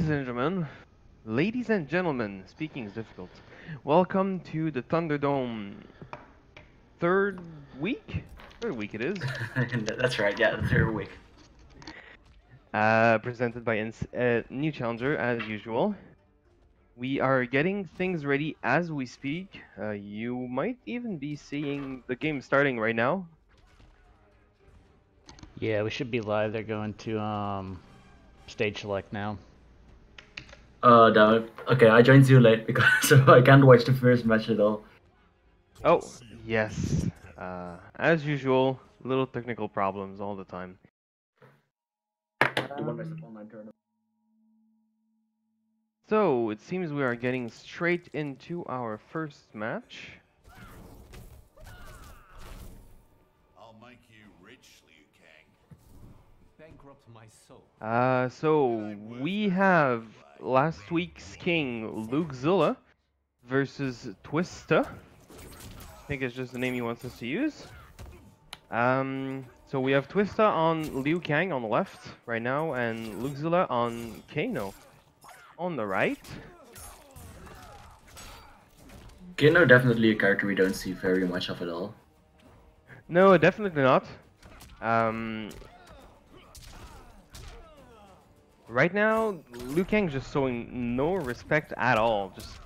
Ladies and gentlemen, speaking is difficult. Welcome to the Thunderdome third week? Third week it is. That's right, yeah, the third week. Presented by New Challenger as usual. We are getting things ready as we speak. You might even be seeing the game starting right now. Yeah, we should be live. They're going to stage select now. Oh, damn it. Okay, I joined too late because so I can't watch the first match at all. Oh, yes. As usual, little technical problems all the time. So, it seems we are getting straight into our first match. I'll make you rich, Liu Kang. Bankrupt my soul. So we have last week's king, Lukez1lla, versus Twista. I think it's just the name he wants us to use. So we have Twista on Liu Kang on the left right now, and Lukez1lla on Kano on the right. Kano definitely a character we don't see very much of at all. No, definitely not. Right now, Liu Kang's just showing no respect at all, just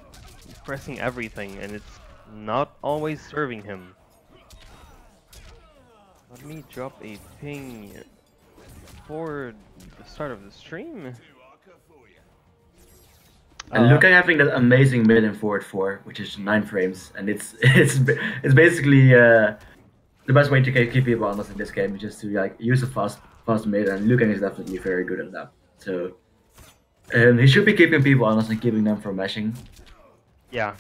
pressing everything, and it's not always serving him. Let me drop a ping for the start of the stream. And Liu Kang having that amazing mid and forward 4, which is 9 frames, and it's basically the best way to keep people honest in this game, is just to like use a fast mid, and Liu Kang is definitely very good at that. So he should be keeping people honest and keeping them from meshing. Yeah,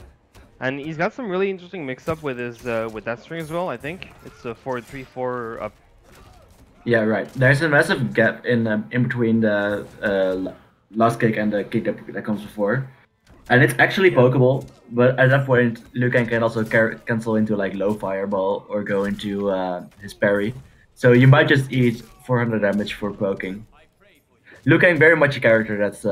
and he's got some really interesting mix-up with his with that string as well. I think it's a 4-3-4 up. Yeah, right. There's a massive gap in between the last kick and the kick that comes before, and it's actually pokeable. But at that point, Liu Kang can also cancel into like low fireball or go into his parry. So you might just eat 400 damage for poking. Liu Kang very much a character that's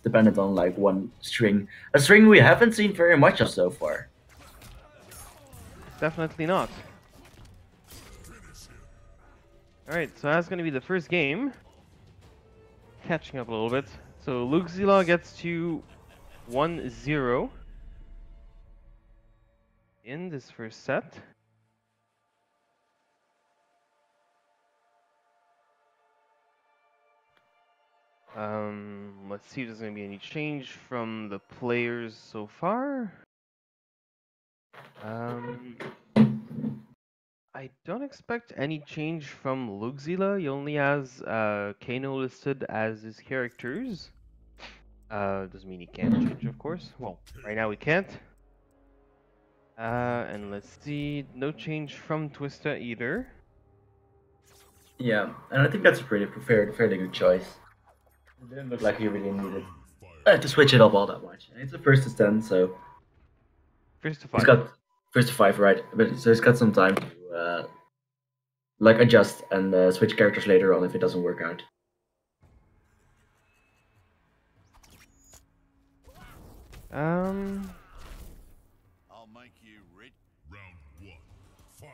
dependent on like one string, a string we haven't seen very much of so far. Definitely not. Alright, so that's going to be the first game. Catching up a little bit. So Lukez1lla gets to 1-0 in this first set. Let's see if there's going to be any change from the players so far. I don't expect any change from Lukez1lla. He only has Kano listed as his characters. Doesn't mean he can't change, of course. Well, right now he can't. And let's see, no change from Twista either. Yeah, and I think that's a fairly good choice. It didn't look like he really needed to switch it up all that much. And it's a first to 10, so First to 5. he's got first to 5, right? But so he's got some time to like adjust and switch characters later on if it doesn't work out. I'll make you rich. Round 1. Fight.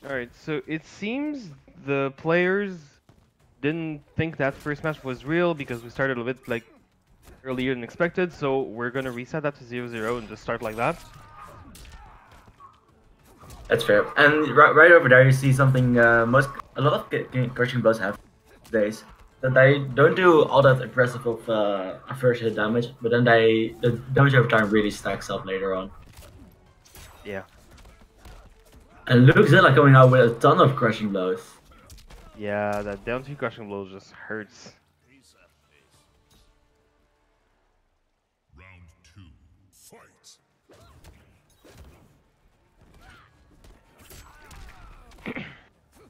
Alright, so it seems the players didn't think that first match was real because we started a bit like earlier than expected, so we're gonna reset that to 0-0 and just start like that. That's fair. And right over there you see something a lot of crushing blows have these days. That they don't do all that impressive of a first hit damage, but then the damage over time really stacks up later on. Yeah. And Lukez1lla coming out with a ton of crushing blows. Yeah, that down 2 crushing blows just hurts. Round 2. Fight.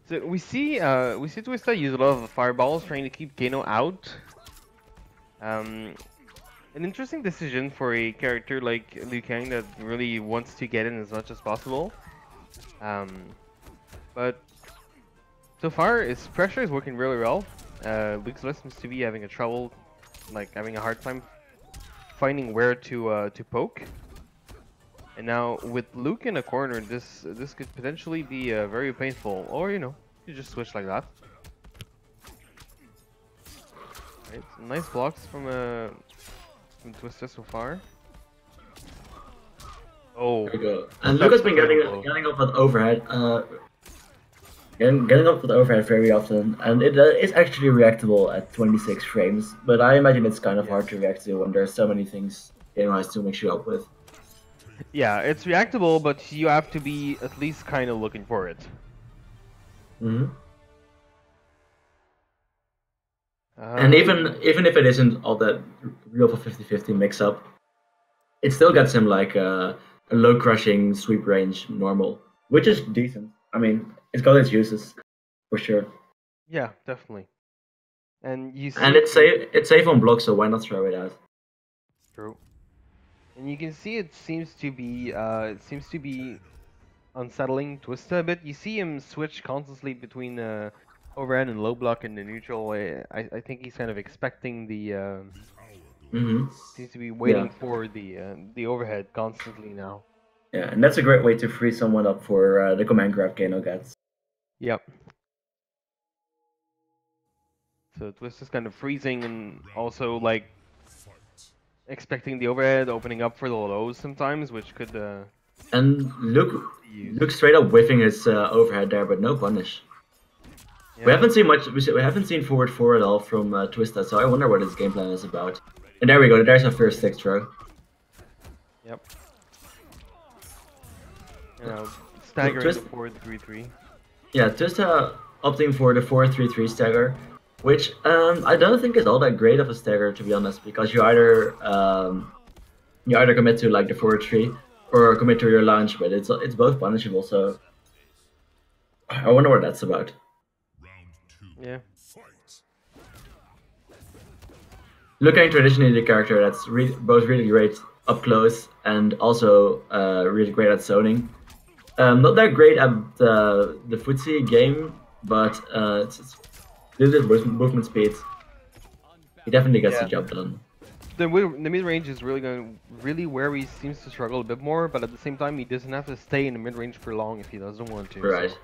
So we see Twista use a lot of fireballs trying to keep Kano out. An interesting decision for a character like Liu Kang that really wants to get in as much as possible. But so far his pressure is working really well, Lukez1lla seems to be having having a hard time finding where to poke. And now with Luke in a corner, this could potentially be very painful. Or you just switch like that. Right, nice blocks from Twista so far. Oh, there we go. And Luke has been getting up with overhead, getting up with overhead very often, and it is actually reactable at 26 frames. But I imagine it's kind of hard to react to when there's so many things Game has to mix you up with. Yeah, it's reactable, but you have to be at least kind of looking for it. Mm-hmm. And even if it isn't all that real for 50-50 mix-up, it still gets him like a low crushing sweep range normal, which is decent. I mean, it's got its uses for sure. Yeah, definitely. And you see, and it's safe on block, so why not throw it out? True. And you can see it seems to be unsettling Twista a bit. You see him switch constantly between overhead and low block and the neutral. I think he's kind of expecting the. Seems to be waiting for the overhead constantly now. Yeah, and that's a great way to free someone up for the command grab Kano gets. Yep. So Twista's kind of freezing and also like expecting the overhead, opening up for the lows sometimes, which could. And look straight up whiffing his overhead there, but no punish. Yeah. We haven't seen much. We haven't seen forward 4 at all from Twista, so I wonder what his game plan is about. And there we go. There's our first 6 throw. Yep. Staggering the 4-3-3. Yeah, Twista opting for the 4-3-3 stagger, which I don't think is all that great of a stagger, to be honest, because you either commit to like the forward 3 or commit to your launch, but it's both punishable. So I wonder what that's about. Yeah. Looking traditionally the character that's both really great up close and also really great at zoning. Not that great at the footsie game, but it's movement speed. He definitely gets the job done. The mid range is really where he seems to struggle a bit more, but at the same time he doesn't have to stay in the mid range for long if he doesn't want to. Right. So.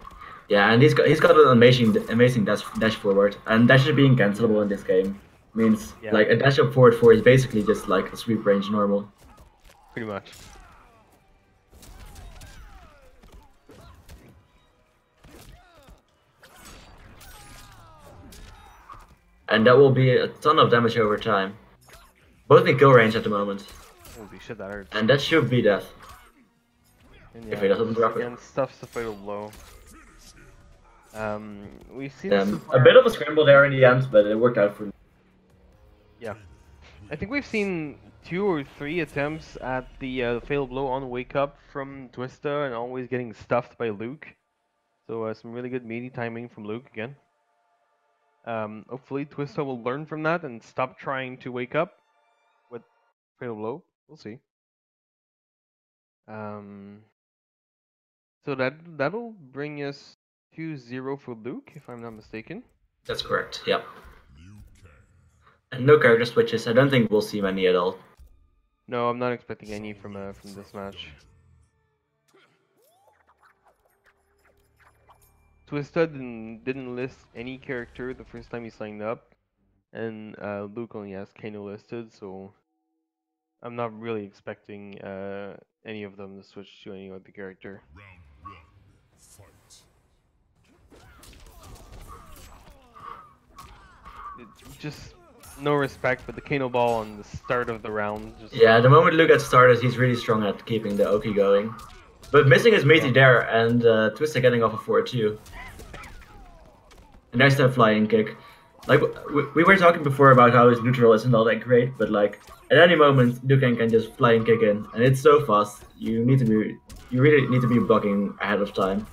Yeah, and he's got an amazing dash forward, and dashes being cancelable in this game means like a dash up forward 4 is basically just like a sweep range normal. Pretty much. And that will be a ton of damage over time. Both in kill range at the moment. Holy shit, that hurts. And that should be death. And if he doesn't drop it. And stuff's the fatal blow. We've seen a bit of a scramble there in the end, but it worked out for me. Yeah. I think we've seen 2 or 3 attempts at the fatal blow on wake up from Twista and always getting stuffed by Luke. So some really good meaty timing from Luke again. Hopefully Twista will learn from that and stop trying to wake up with fatal blow. We'll see. So that'll bring us 2-0 for Luke, if I'm not mistaken. That's correct. Yep. And no character switches. I don't think we'll see many at all. No, I'm not expecting any from this match. Twista didn't list any character the first time he signed up, and Luke only has Kano listed, so I'm not really expecting any of them to switch to any other character. Round 1, fight. Just no respect for the Kano ball on the start of the round. Yeah, the moment Luke gets started, he's really strong at keeping the Oki going. But missing his meaty there, and Twista getting off a 4-2. And there's that flying kick. Like, we were talking before about how his neutral isn't all that great, but like, at any moment, Lukez1lla can just flying kick in, and it's so fast, you really need to be blocking ahead of time.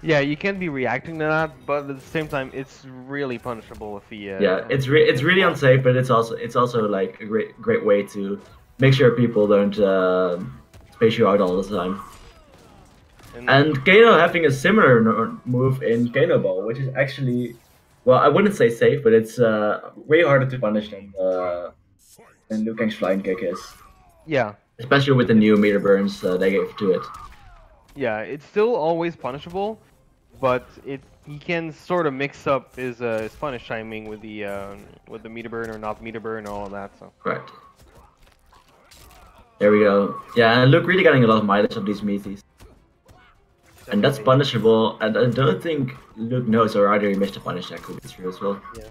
Yeah, you can't be reacting to that, but at the same time, it's really punishable if he. Yeah, it's really unsafe, but it's also like a great way to make sure people don't space you out all the time. And Kano having a similar move in Kano Ball, which is actually Well, I wouldn't say safe, but it's way harder to punish than Liu Kang's flying kick is. Yeah. Especially with the new meter burns they gave to it. Yeah, it's still always punishable, but he can sort of mix up his punish timing with the meter burn or not meter burn and all of that. So. Correct. There we go. Yeah, and Luke really getting a lot of mileage of these meaties. And that's punishable, and I don't think Luke knows, or either he missed a punish that could be true as well. Yeah.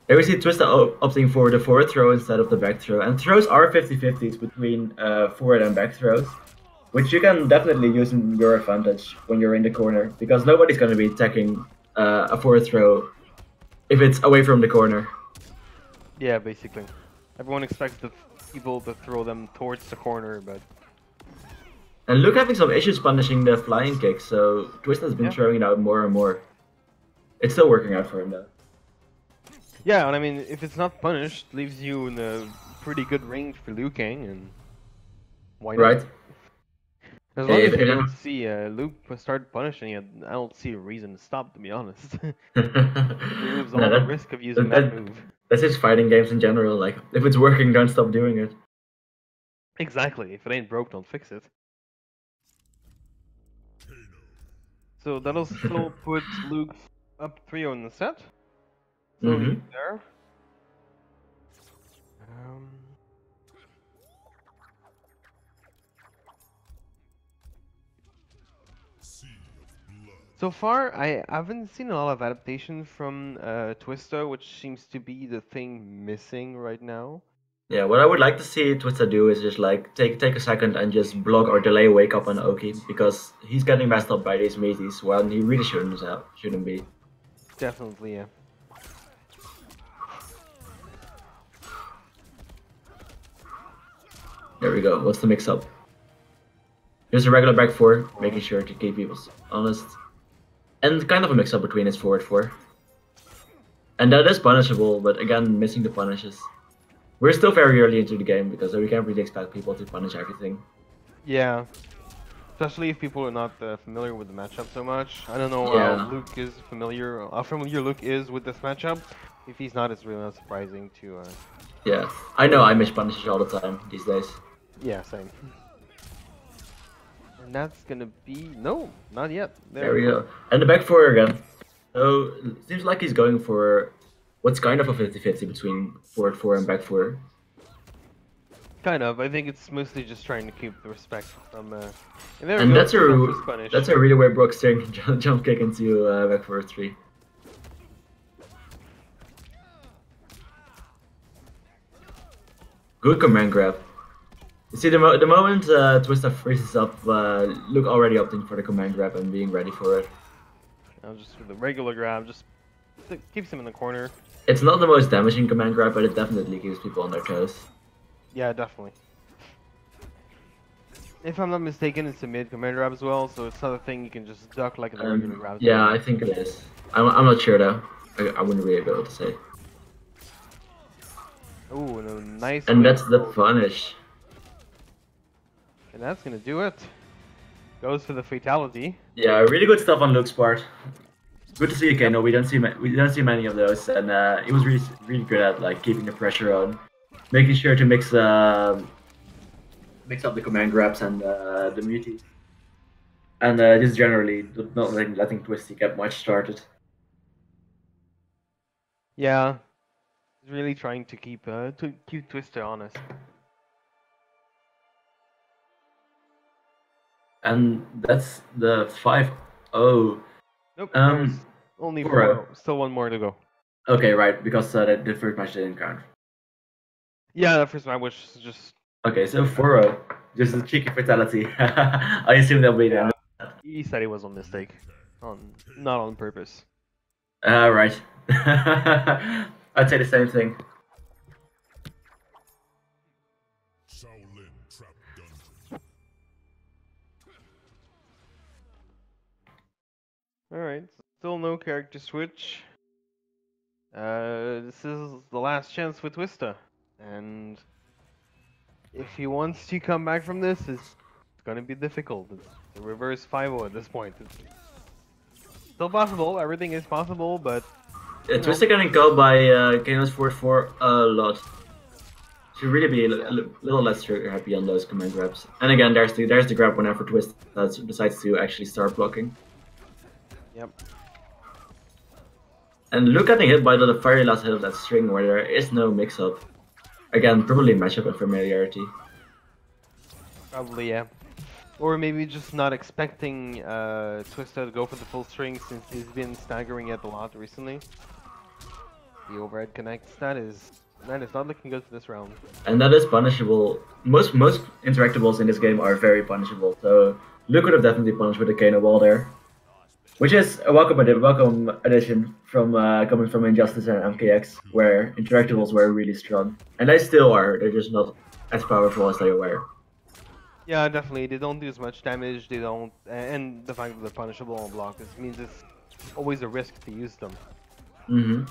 Here we see Twista opting for the forward throw instead of the back throw, and throws are 50-50s between forward and back throws, which you can definitely use in your advantage when you're in the corner, because nobody's going to be attacking a forward throw if it's away from the corner. Yeah, basically. Everyone expects the people to throw them towards the corner, but... And Luke having some issues punishing the flying kick, so Twista's been throwing it out more and more. It's still working out for him though. Yeah, and I mean, if it's not punished, leaves you in a pretty good range for Liu Kang, and why not? Right. As long as you don't see Luke start punishing it, I don't see a reason to stop, to be honest. It removes all the risk of using that move. That's just fighting games in general, like, if it's working, don't stop doing it. Exactly, if it ain't broke, don't fix it. So that'll still put Luke up 3-0 in the set. So he's there. So far, I haven't seen a lot of adaptation from Twista, which seems to be the thing missing right now. Yeah, what I would like to see Twista do is just like take a second and just block or delay wake up on Oki, because he's getting messed up by these meaties when he really shouldn't be. Definitely, yeah. There we go. What's the mix up? Here's a regular back 4, making sure to keep people honest. And kind of a mix up between his forward 4. And that is punishable, but again, missing the punishes. We're still very early into the game, because we can't really expect people to punish everything. Yeah. Especially if people are not familiar with the matchup so much. I don't know how Luke is familiar, how familiar Luke is with this matchup. If he's not, it's really not surprising to... Yeah, I know I miss punishes all the time these days. Yeah, same. And that's gonna be... No, not yet. There we go. And the back 4 again. So, it seems like he's going for what's kind of a 50-50 between forward 4 and back 4. Kind of. I think it's mostly just trying to keep the respect from... And that's a really weird Brock steering jump kick into back forward 3. Good command grab. You see, the moment Twista freezes up, Luke already opting for the command grab and being ready for it. Now just with the regular grab, just keeps him in the corner. It's not the most damaging command grab, but it definitely keeps people on their toes. Yeah, definitely. If I'm not mistaken, it's a mid command grab as well, so it's not a thing you can just duck like in the regular grab. Yeah, I think it is. I'm not sure though. I wouldn't really be able to say. Ooh, and a nice. And that's the punish. And that's gonna do it. Goes for the fatality. Yeah, really good stuff on Luke's part. Good to see again. No, we don't see many of those, and he was really good at like keeping the pressure on, making sure to mix up the command grabs and the muties, and just generally not letting Twisty get much started. Yeah, he's really trying to keep Twista honest. And that's the 5-0. Nope. Only 4-0. Still one more to go. Okay, right, because the first match didn't count. Yeah, the first match was just... Okay, so 4-0. Just a cheeky fatality. I assume they'll be there. He said it was a mistake. Not on purpose. Right. I'd say the same thing. Alright, still no character switch. This is the last chance with Twista. And if he wants to come back from this, it's gonna be difficult. It's a reverse 5-0 at this point. Still possible. Everything is possible, but Twista getting caught by Kano's 4-4 a lot. Should really be a little less happy on those command grabs. And again, there's the grab whenever Twista decides to actually start blocking. Yep. And Luke getting hit by the very last hit of that string where there is no mix-up. Again, probably matchup and familiarity. Probably, yeah. Or maybe just not expecting Twista to go for the full string since he's been staggering it a lot recently. The overhead connects. That is not looking good for this round. And that is punishable. Most interactables in this game are very punishable. So Luke could have definitely punished with a Kano wall there. Which is a welcome addition from coming from Injustice and MKX, where interactables were really strong. And they still are, they're just not as powerful as they were. Yeah, definitely. They don't do as much damage, they don't... And the fact that they're punishable on block means it's always a risk to use them. Mm-hmm.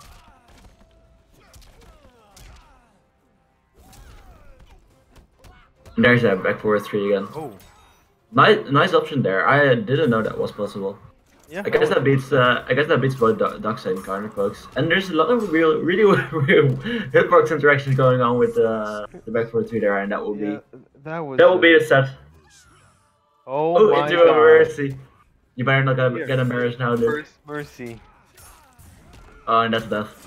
And there's that back forward 3 again. Oh. Nice option there. I didn't know that was possible. Yeah. I guess that beats both Ducks and counter pokes. And there's a lot of really real hitbox interactions going on with the back forward 3 there, and that will be that will be the set. Oh my into god. a mercy. You better not get a marriage now, dude. First mercy. Oh, and that's death.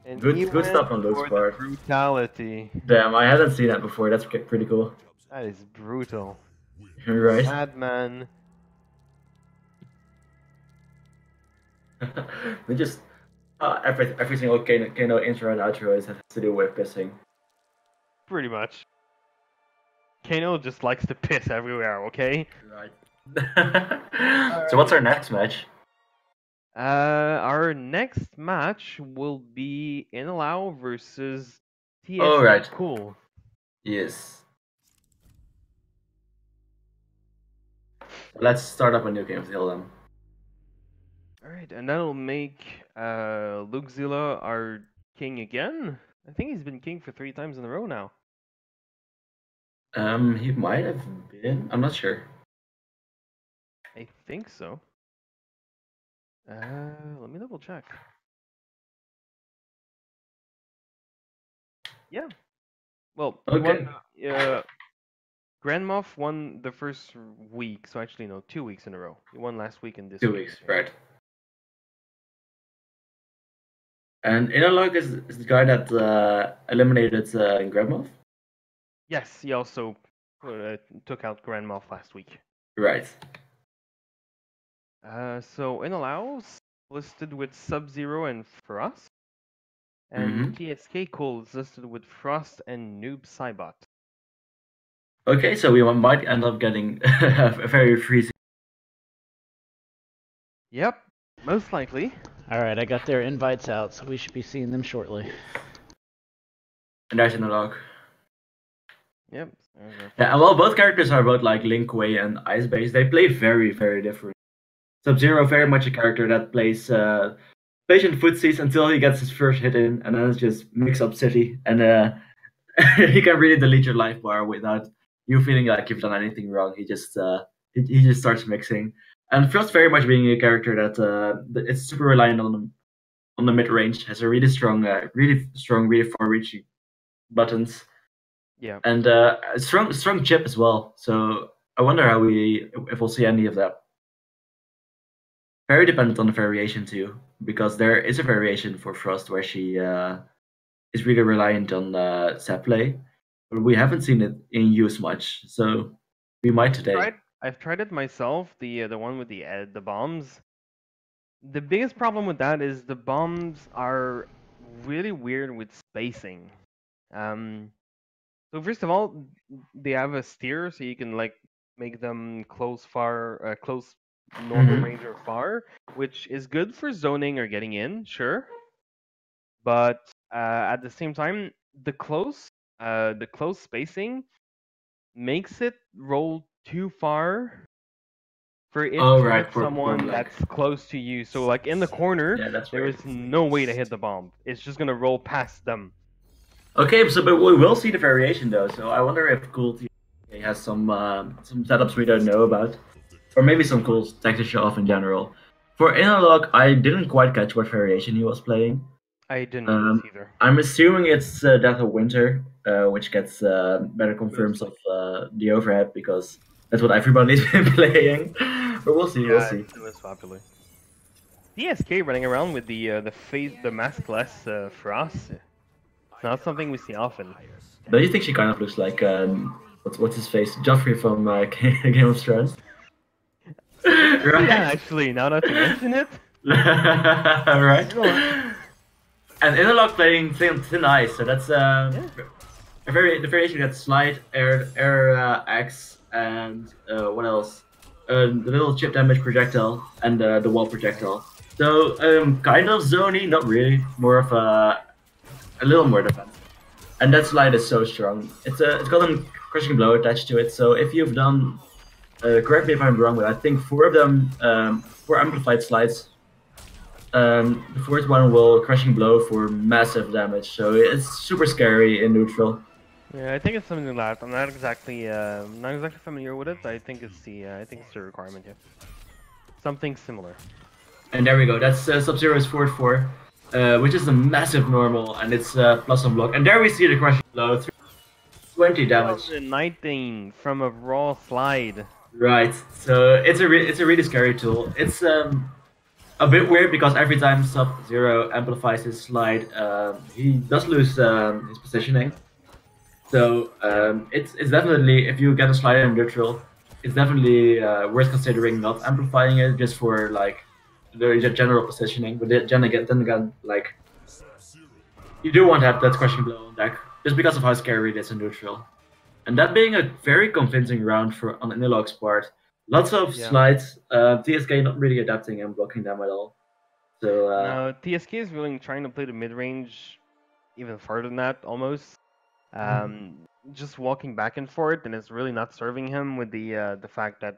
And Good stuff on Luke's part. Brutality. Damn, I hadn't seen that before. That's pretty cool. That is brutal. Right. Madman. They just every single Kano intro and outro has to do with pissing. Pretty much. Kano just likes to piss everywhere, okay? Right. So what's our next match? Our next match will be NCH versus TSK. Oh, right. Cool. Yes. Let's start up a new game with Thunderdome. Alright, and that'll make Lukez1lla our king again. I think he's been king for 3 times in a row now. He might have been. I'm not sure. I think so. Let me double check. Yeah. Well, Okay. Grand Moff won the first week, so actually no, 2 weeks in a row. He won last week and this 2 week. weeks, right. And Analog is the guy that eliminated Grandmoff? Yes, he also took out Grand Moff last week. Right. So NCH listed with Sub-Zero and Frost. And TSK Cool is listed with Frost and Noob Cybot. Okay, so we might end up getting a very freezing. Yep, most likely. Alright, I got their invites out, so we should be seeing them shortly. And there's Analog. Yep. Yeah, and while both characters are both like Link, Wei, and Ice Base, they play very, very different. Sub-Zero very much a character that plays patient footsies until he gets his first hit in, and then it's just mix up city, and he can really delete your life bar without you feeling like you've done anything wrong. He just starts mixing. And Frost very much being a character that it's super reliant on the mid range, has a really strong, really far reaching buttons. Yeah. And a strong chip as well. So I wonder if we'll see any of that. Very dependent on the variation too, because there is a variation for Frost where she is really reliant on set play, but we haven't seen it in use much. So we might today. I've tried it myself. The one with the bombs. The biggest problem with that is the bombs are really weird with spacing. So first of all, they have a steer, so you can like make them close normal range or far, which is good for zoning or getting in, sure. But at the same time, the close spacing makes it roll too far for it to hit someone that's close to you. So like in the corner, there is no way to hit the bomb. It's just gonna roll past them. Okay, but we will see the variation though. So I wonder if Cool He has some setups we don't know about, or maybe some cool tech to show off in general. For Analog, I didn't quite catch what variation he was playing. I didn't notice either. I'm assuming it's Death of Winter, which gets better confirms of the overhead because that's what everybody's been playing. But we'll see. We'll see. It's the most popular. DSK running around with the maskless Frost. It's not something we see often. Don't you think she kind of looks like what's his face, Joffrey from Game of Thrones? Right? Yeah, actually, now that you mention it. Right. And Interlock playing Thin Ice, so that's the variation gets Slide, Air X, and what else? The little chip damage projectile and the wall projectile. So kind of zoney, not really. More of a little more defense. And that slide is so strong. It's got a crushing blow attached to it. So if you've done, correct me if I'm wrong, but I think 4 of them, 4 amplified slides. The 4th one will crushing blow for massive damage. So it's super scary in neutral. Yeah, I think it's something like that. I'm not exactly familiar with it. I think it's the requirement. Yeah, something similar. And there we go. That's Sub-Zero's 4-4, which is a massive normal, and it's plus on block. And there we see the crushing blow, 20 damage. 19 from a raw slide. Right. So it's a really scary tool. It's a bit weird because every time Sub-Zero amplifies his slide, he does lose his positioning. So it's definitely, if you get a slide in neutral, it's definitely worth considering not amplifying it just for like the general positioning. But then again, like you do want to have that crushing blow on deck just because of how scary it is in neutral. And that being a very convincing round on Analog's part. Lots of slides. TSK not really adapting and blocking them at all. So no, TSK is really trying to play the mid range even farther than that almost. Just walking back and forth, and it's really not serving him with the fact that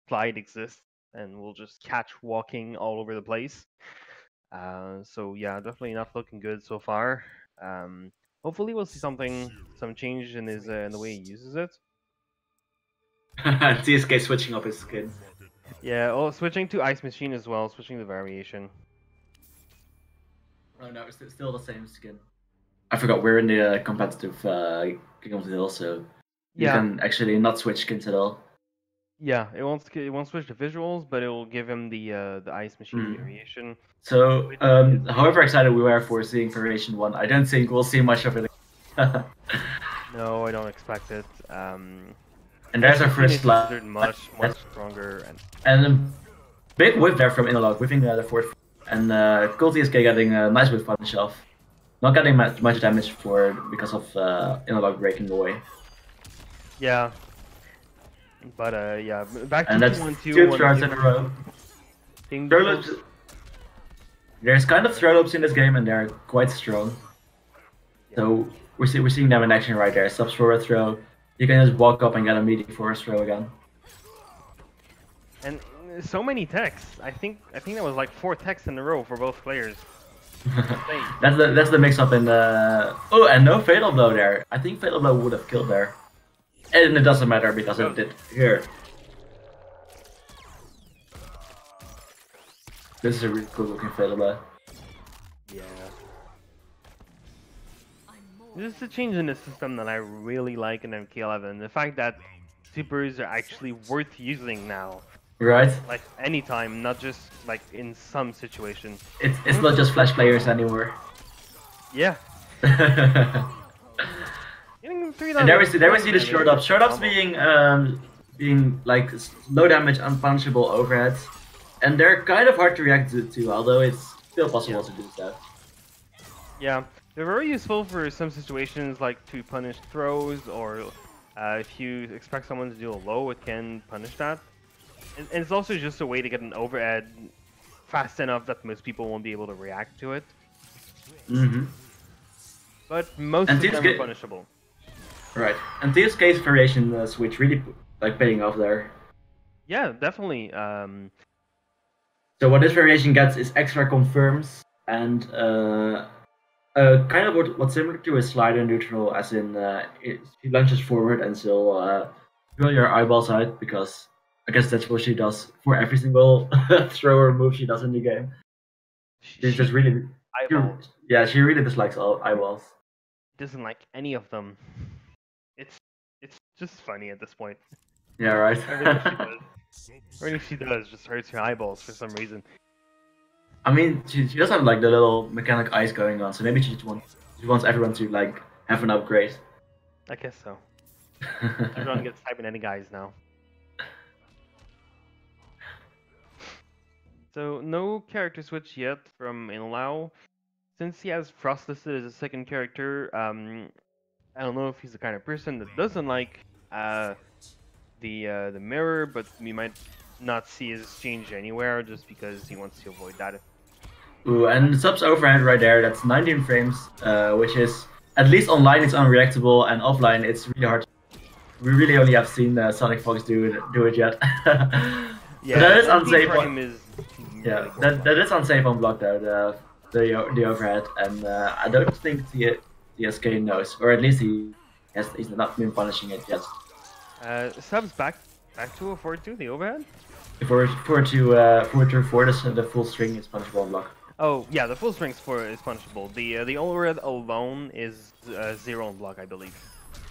slide exists and will just catch walking all over the place. So yeah, definitely not looking good so far. Hopefully we'll see some change in his in the way he uses it. TSK switching up his skin. Yeah, switching to Ice Machine as well, switching the variation. Oh no, it's still the same skin. I forgot we're in the competitive King of the Hill, so you can actually not switch skins at all. Yeah, it won't switch the visuals, but it will give him the Ice Machine variation. So, however excited we were for seeing Variation 1, I don't think we'll see much of it. No, I don't expect it. And there's our first slide. Much stronger. And a big whip there from Analog, whipping the 4th. And Cool TSK getting a nice whip punish off. Not getting much damage because of Analog breaking away. Yeah. But yeah, back to and that's 2 throws in a row. There's kind of throw loops in this game, and they're quite strong. Yeah. So we're seeing them in action right there. Subs for a throw. You can just walk up and get a meaty forest throw again. And so many techs. I think that was like 4 techs in a row for both players. that's the mix up in the. Oh, and no fatal blow there. I think fatal blow would have killed there. And it doesn't matter because it did here. This is a really cool looking fatal blow. Yeah. This is a change in the system that I really like in MK11. The fact that supers are actually worth using now. Right. Like anytime, not just like in some situations. It's not just flash players anymore. Yeah. And there we see the short ups. Short ups being like low damage, unpunishable overheads, and they're kind of hard to react to, although it's still possible to do that. Yeah, they're very useful for some situations, like to punish throws, or if you expect someone to do a low, it can punish that. And it's also just a way to get an overhead fast enough that most people won't be able to react to it. But most of them are punishable. Right, and TSK's variation switch really like paying off there. Yeah, definitely. So what this variation gets is extra confirms and Kind of what's similar to a slider neutral, as in she lunges forward and she'll drill your eyeballs out, because I guess that's what she does for every single thrower move she does in the game. She's just really, eyeballs. yeah, she really dislikes all eyeballs. Doesn't like any of them. It's just funny at this point. Yeah, right. Everything she does just hurts your eyeballs for some reason. I mean, she does have like the little mechanic eyes going on, so maybe she wants everyone to like have an upgrade. I guess so. Everyone gets cybernetic eyes now. So no character switch yet from NCH. Since he has Frost listed as a second character, I don't know if he's the kind of person that doesn't like the mirror, but we might not see his exchange anywhere just because he wants to avoid that. Ooh, and subs overhead right there, that's 19 frames, which is, at least online it's unreactable, and offline it's really hard. We really only have seen Sonic Fox do it yet. Yeah, that is unsafe. Yeah, that is unsafe on block though, the overhead, and I don't think the TSK knows, or at least he's not been punishing it yet. Subs back to a 4-2, the overhead? For the full string is punishable on block. Oh yeah, the full string is punishable. The overhead alone is 0 on block, I believe.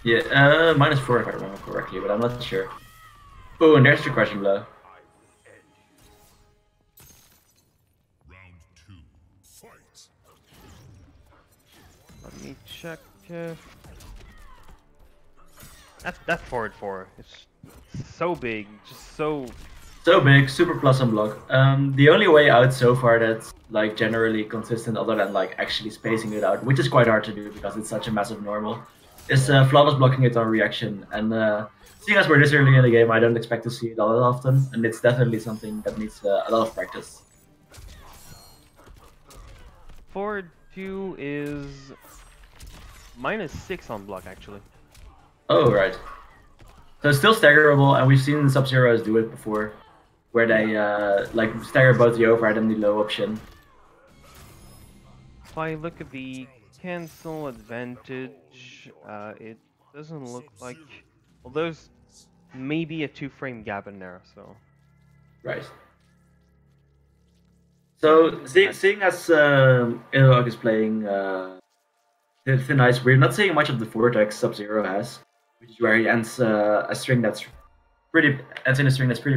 Yeah, -4 if I remember correctly, but I'm not sure. Oh, and there's your question blow. Round 2. Fight. Let me check. That forward 4 is so big, just so big, super plus on block. The only way out so far that's like generally consistent, other than like actually spacing it out, which is quite hard to do because it's such a massive normal, is flawless blocking it on reaction. And seeing as we're this early in the game, I don't expect to see it all that often, and it's definitely something that needs a lot of practice. forward 2 is -6 on block actually. Oh right. So it's still staggerable, and we've seen Sub-Zeros do it before, where they like stagger both the overhead and the low option. If I look at the cancel advantage, it doesn't look like. Well, there's maybe a 2-frame gap in there, so. Right. So seeing as Inalog is playing Thin Ice, we're not seeing much of the vortex Sub-Zero has, which is where he ends a string that's pretty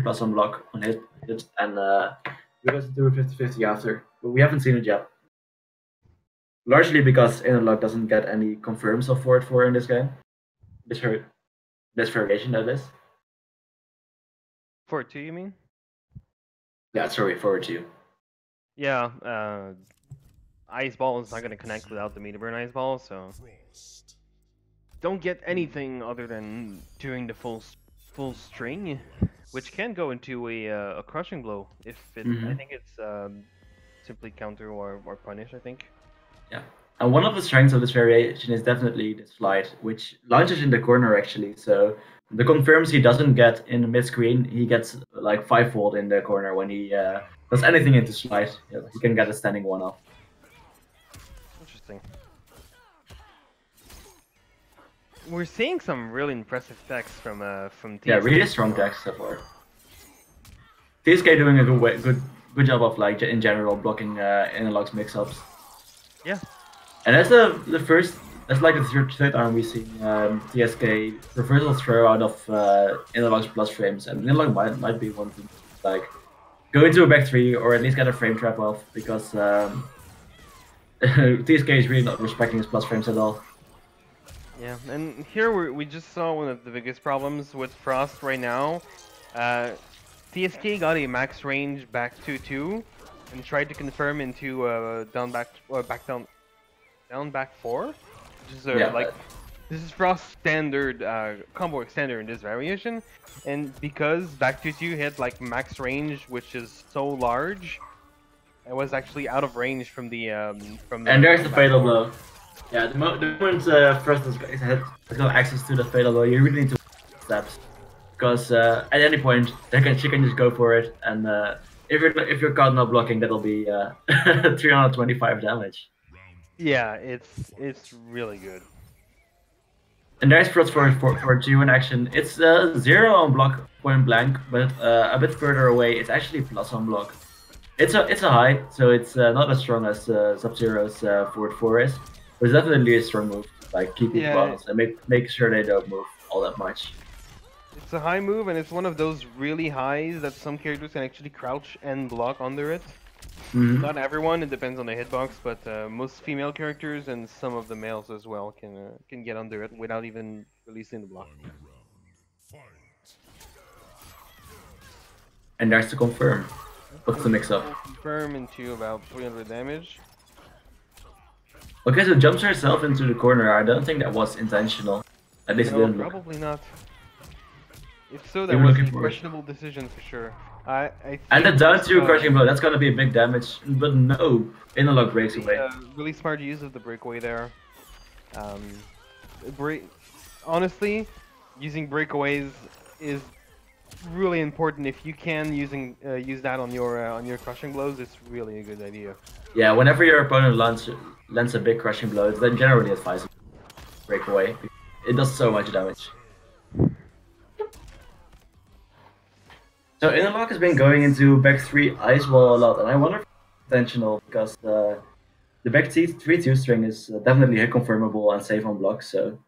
plus on block on hit, and we got to do a 50-50 after, but we haven't seen it yet. Largely because Inalog doesn't get any confirms of forward 4 in this game. This variation, that is. Forward 2, you mean? Yeah, sorry, forward 2. Yeah, Ice Ball is not going to connect without the Meter Burn Ice Ball, so don't get anything other than doing the full string, which can go into a crushing blow if it. I think it's simply counter or punish. I think. Yeah, and one of the strengths of this variation is definitely the slide, which launches in the corner actually. So the confirms he doesn't get in the mid screen, he gets like 5-fold in the corner when he does anything into slide. Yeah, he can get a standing 1-off. Interesting. We're seeing some really impressive decks from TSK. Yeah, really strong decks so far. TSK doing a good job of like in general blocking Analog's mix-ups. Yeah. And that's that's like the third time we've seen TSK reversal throw out of Analog's plus frames, and Analog might be one to like go into a back 3 or at least get a frame trap off, because TSK is really not respecting his plus frames at all. Yeah, and here we just saw one of the biggest problems with Frost right now. TSK got a max range back 2-2 and tried to confirm into down back 4, which is like this is Frost's standard combo extender in this variation, and because back 2-2 hit like max range, which is so large, it was actually out of range from the And there's the fatal blow. Yeah, the moment Frost has got access to the fatal blow, you really need to steps, because at any point she can just go for it, and if you're caught not blocking, that'll be 325 damage. Round Yeah, it's really good. And there's Frost for Geo in action. It's 0 on block point blank, but a bit further away, it's actually plus on block. It's a high, so it's not as strong as Sub-Zero's forward 4 is, but it's definitely a strong move. Like keep people Yeah. balanced and make sure they don't move all that much. It's a high move, and it's one of those really highs that some characters can actually crouch and block under it. Mhm. Not everyone, it depends on the hitbox, but most female characters and some of the males as well can get under it without even releasing the block. Final round. Fight. And there's to confirm. What's the mix up? Confirm into about 300 damage. Okay, so jumps herself into the corner. I don't think that was intentional. At least it No, didn't look. probably not. If so, that You were was looking a for it. questionable decision for sure. I And the think down it's, 2 crushing blow, that's gonna be a big damage. But no, Analog breaks away. really smart use of the breakaway there. Honestly, using breakaways is really important. If you can use that on your crushing blows, it's really a good idea. Yeah, whenever your opponent lands a big crushing blow, it's then generally advisable to break away. It does so much damage. So Analog has been going into back 3 ice wall a lot, and I wonder if it's intentional because the back 3-2 string is definitely hit confirmable and safe on block, so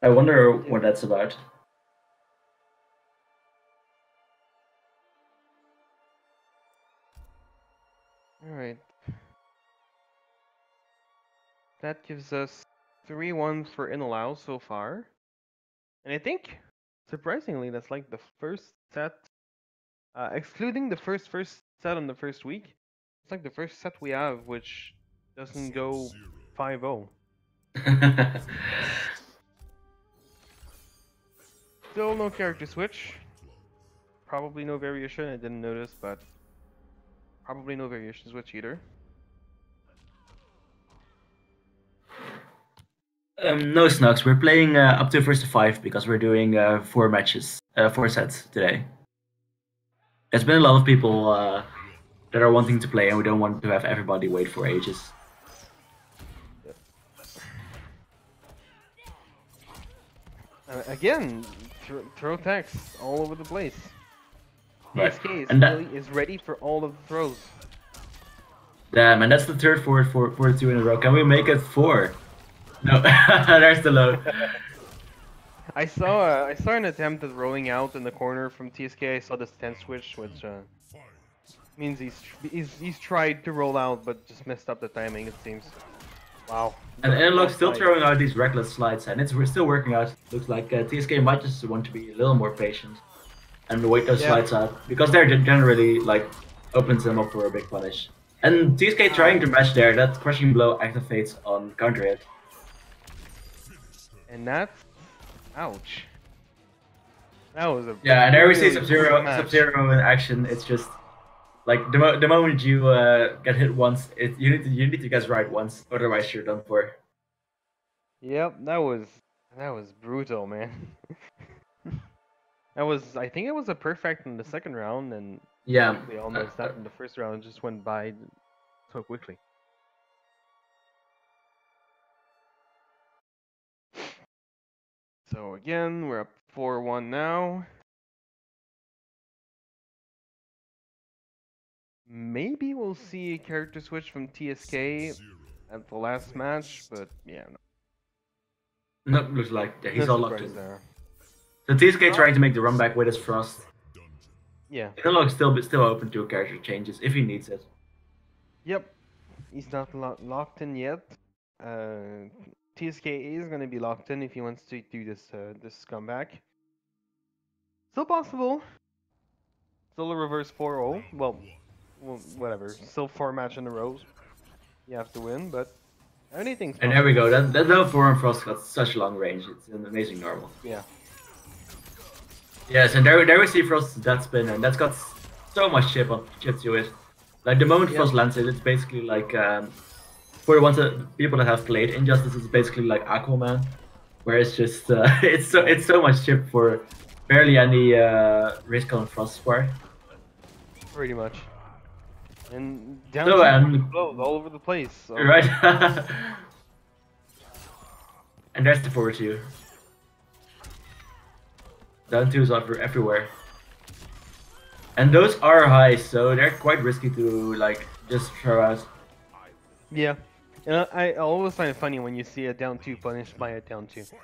I wonder what that's about. Alright. That gives us 3-1 for Inalao so far. And I think, surprisingly, that's like the first set, excluding the first set on the first week, it's like the first set we have which doesn't go 5-0. Still no character switch. Probably no variation, I didn't notice, but probably no variation switch either. No Snugs, we're playing up to first to 5 because we're doing 4 matches, 4 sets today. There's been a lot of people that are wanting to play and we don't want to have everybody wait for ages. Again, throw text all over the place. Right. TSK is, And that- really, is ready for all of the throws. Damn, and that's the third forward for 2 in a row. Can we make it 4? No, there's the low. I saw an attempt at rolling out in the corner from TSK. I saw the stand switch, which means he's tried to roll out but just messed up the timing. It seems. Wow. And Analog's still Offside. throwing out these reckless slides, and we're still working out. Looks like TSK might just want to be a little more patient and wait those Yeah. slides out because they're generally like opens them up for a big punish. And TSK trying to match there, that crushing blow activates on counter hit. And that's ouch. That was a Yeah, and there we see really Sub-Zero match. in action. It's just like the moment you get hit once, you need to guess right once, otherwise you're done for. Yep, that was brutal, man. I think it was a perfect in the second round, and Yeah. we almost that in the first round just went by so quickly. So again, we're up 4-1 now. Maybe we'll see a character switch from TSK at the last match, but yeah, No, looks like he's no all locked surprise in. there. So TSK trying to make the run back with his Frost. Yeah. Analog's still open to character changes if he needs it. Yep. He's not locked in yet. TSK is gonna be locked in if he wants to do this comeback. Still possible. Still a reverse 4-0. Well, whatever. Still 4 match in a row. You have to win, but anything's And possible. there we go. That low form Frost got such long range. It's an amazing normal. Yeah. Yes, and there we see Frost's death spin, and that's got so much chip to it. Like the moment Frost lands it, it's basically like for the ones people that have played Injustice, it's basically like Aquaman, where it's just it's so much chip for barely any risk on Frost's part. Pretty much. And down So, two blows all over the place. So. right. And there's the forward two. Down twos are everywhere. And those are high, so they're quite risky to like just throw out. Yeah. And I always find it funny when you see a down two punished by a down two. Fight.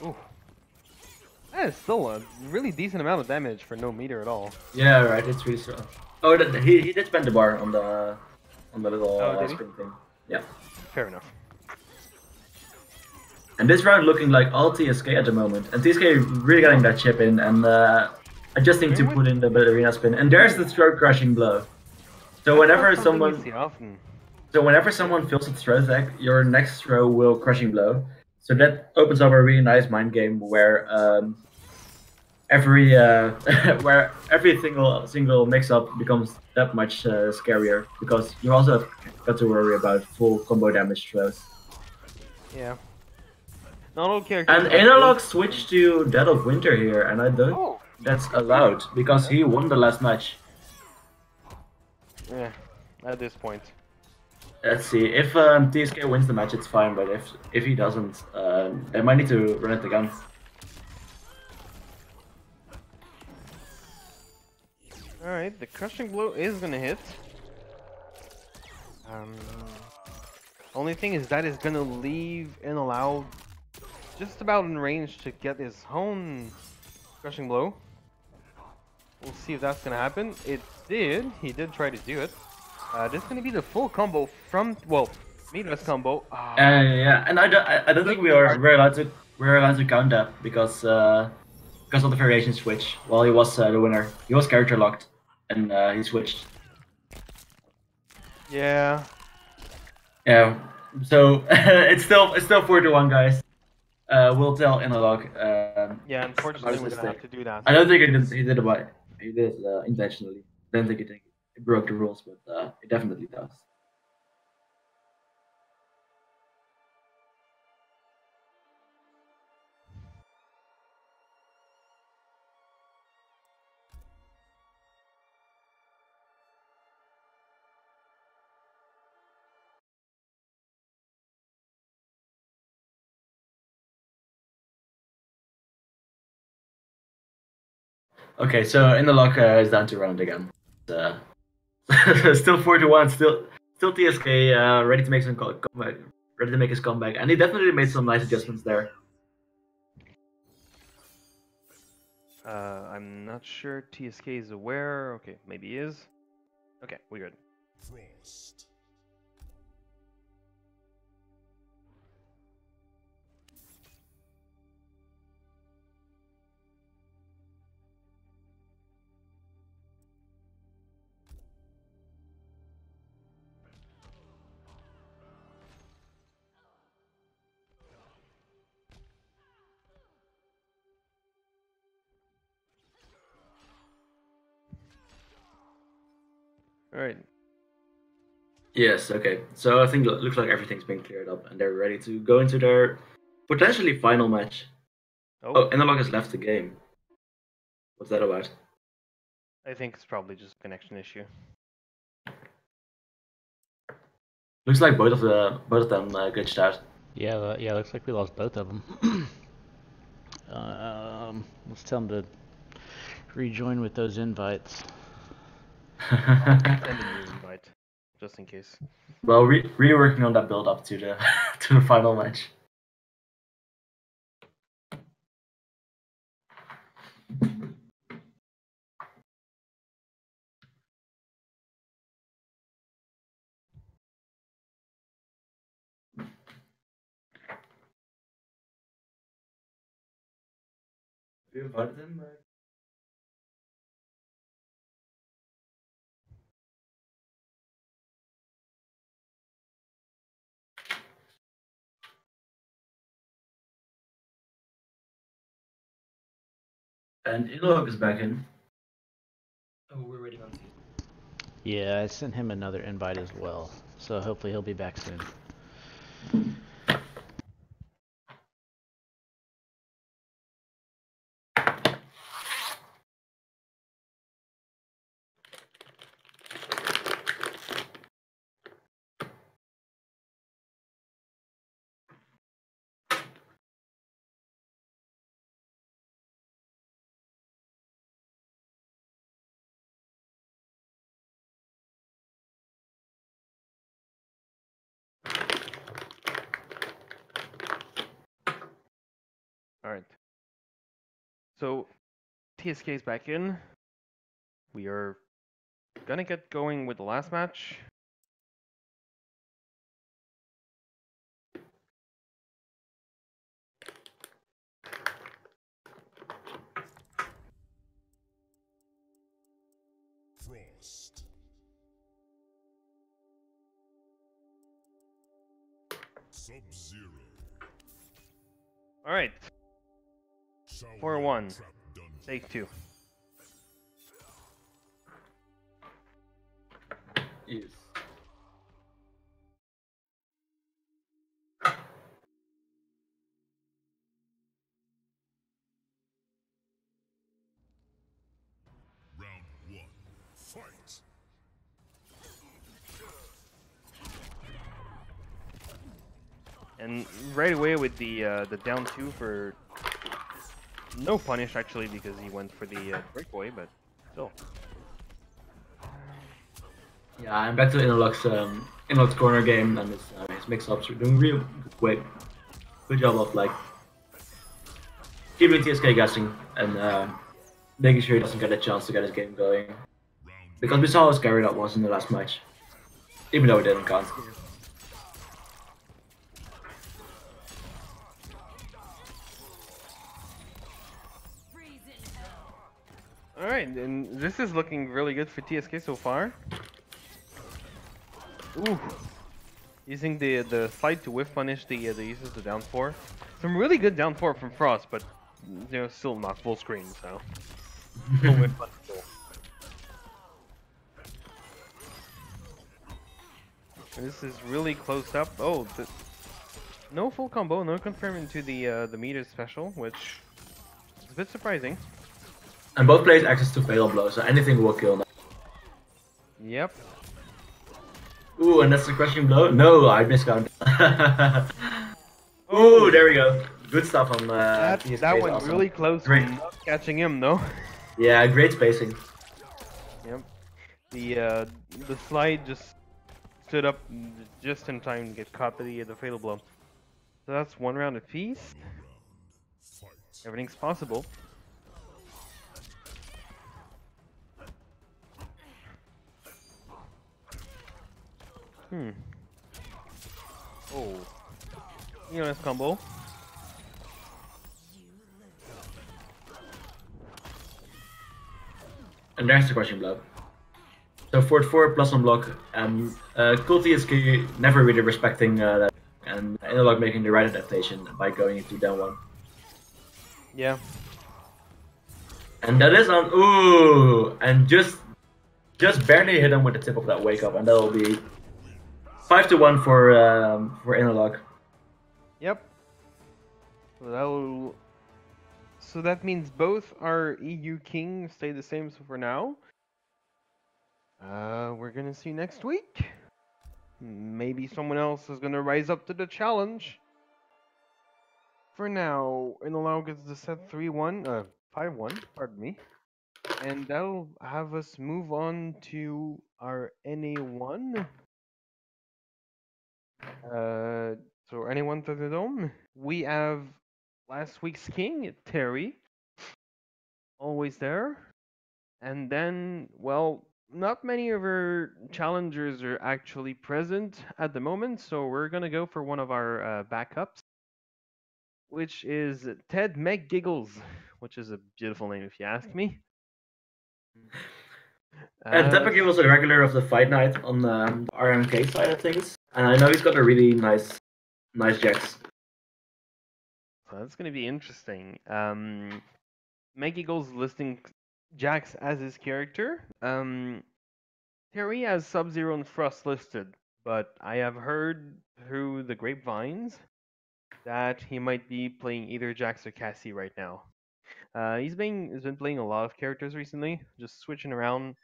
Ooh. That is still a really decent amount of damage for no meter at all. Yeah, right. It's really strong. Oh, he did spend the bar on the little did he? spring thing. Yeah. Fair enough. And this round looking like all TSK at the moment, and TSK really getting that chip in and adjusting to put in the ballerina spin. And there's the throat crushing blow. So whenever That's something you someone see often. fills a throw attack, your next throw will crushing blow. So that opens up a really nice mind game where every where every single mix up becomes that much scarier because you also have got to worry about full combo damage throws. Yeah. Not all characters. And Analog switched to Dead of Winter here, and I don't Oh. think that's allowed because he won the last match. Yeah. At this point. Let's see, if TSK wins the match, it's fine, but if he doesn't, they might need to run it again. Alright, the crushing blow is gonna hit. Only thing is that is gonna leave Inallow just about in range to get his own crushing blow. We'll see if that's gonna happen. It did. He did try to do it. This is gonna be the full combo from Mitra's combo. Yeah, and I don't think we're allowed to count that because of the variation switch. While he was the winner, he was character locked, and he switched. Yeah. Yeah. So it's still 4-1, guys. We'll tell Analog. Yeah, unfortunately we're gonna have to do that. I don't think he did it intentionally. I don't think he broke the rules, but it definitely does. Okay, so Analog is down to round again. Still 4-1, still TSK ready to make some comeback, ready to make his comeback, and he definitely made some nice adjustments there. I'm not sure TSK is aware. Okay, maybe he is. Okay, we're good. Frost. Alright. Yes, okay. So I think it looks like everything's been cleared up, and they're ready to go into their potentially final match. Oh, Analog has left the game. What's that about? I think it's probably just a connection issue. Looks like both of them glitched out. Yeah, looks like we lost both of them. Let's tell them to rejoin with those invites. Send a new invite, just in case. Well, really working on that build up to the to the final match. You invited him? And Ilog is back in. Oh, we're waiting on you. Yeah, I sent him another invite as well, so hopefully he'll be back soon. Alright. So, TSK is back in. We are gonna get going with the last match. Frost. Sub-Zero. Alright, Shaolin 4-1. Trap Dungeon. Take 2. Yes. Round 1. Fight. And right away with the down 2 for no punish actually because he went for the breakaway, but still. Yeah, I'm back to Inlock's corner game and his mix-ups are doing real good job of like keeping TSK guessing and making sure he doesn't get a chance to get his game going. Because we saw how scary that was in the last match, even though it didn't count. Alright, and this is looking really good for TSK so far. Ooh. Using the slide to whiff punish the uses of the down 4. Some really good down 4 from Frost, but still not full screen, so still whiff punish cool. This is really close up. Oh, no full combo, no confirming to the meter special, which is a bit surprising. And both players access to fatal blow, so anything will kill now. Yep. Ooh, and that's the crushing blow? No, I miscounted. Ooh, there we go. Good stuff on TSK. That went awesome. really close Great. from not catching him, though. Yeah, great spacing. Yep. The slide just stood up just in time to get caught by the fatal blow. So that's 1 round apiece. Fight. Everything's possible. Oh. Nice combo. And there's the crushing blow. So for 4 plus on block, cool TSK never really respecting that, and Inlock making the right adaptation by going into down 1. Yeah. And that is on, ooh, and just barely hit him with the tip of that wake up, and that'll be 5-1 for Inlock. Yep. So that means both our EU King stay the same for now. We're gonna see next week. Maybe someone else is gonna rise up to the challenge. For now, Inalao gets the set 3-1, 5-1, pardon me. And that'll have us move on to our NA1. So NA1 Thunderdome. We have last week's king, Terry. Always there. And then, well, not many of our challengers are actually present at the moment, so we're gonna go for one of our backups, which is Ted Meg Giggles, which is a beautiful name if you ask me. And Tepeki was a regular of the fight night on the RMK side of things, and I know he's got a really nice Jax. So that's gonna be interesting. Meg Giggles listing Jax as his character. Terry has Sub-Zero and Frost listed, but I have heard through the grapevines that he might be playing either Jax or Cassie right now. He's been playing a lot of characters recently, just switching around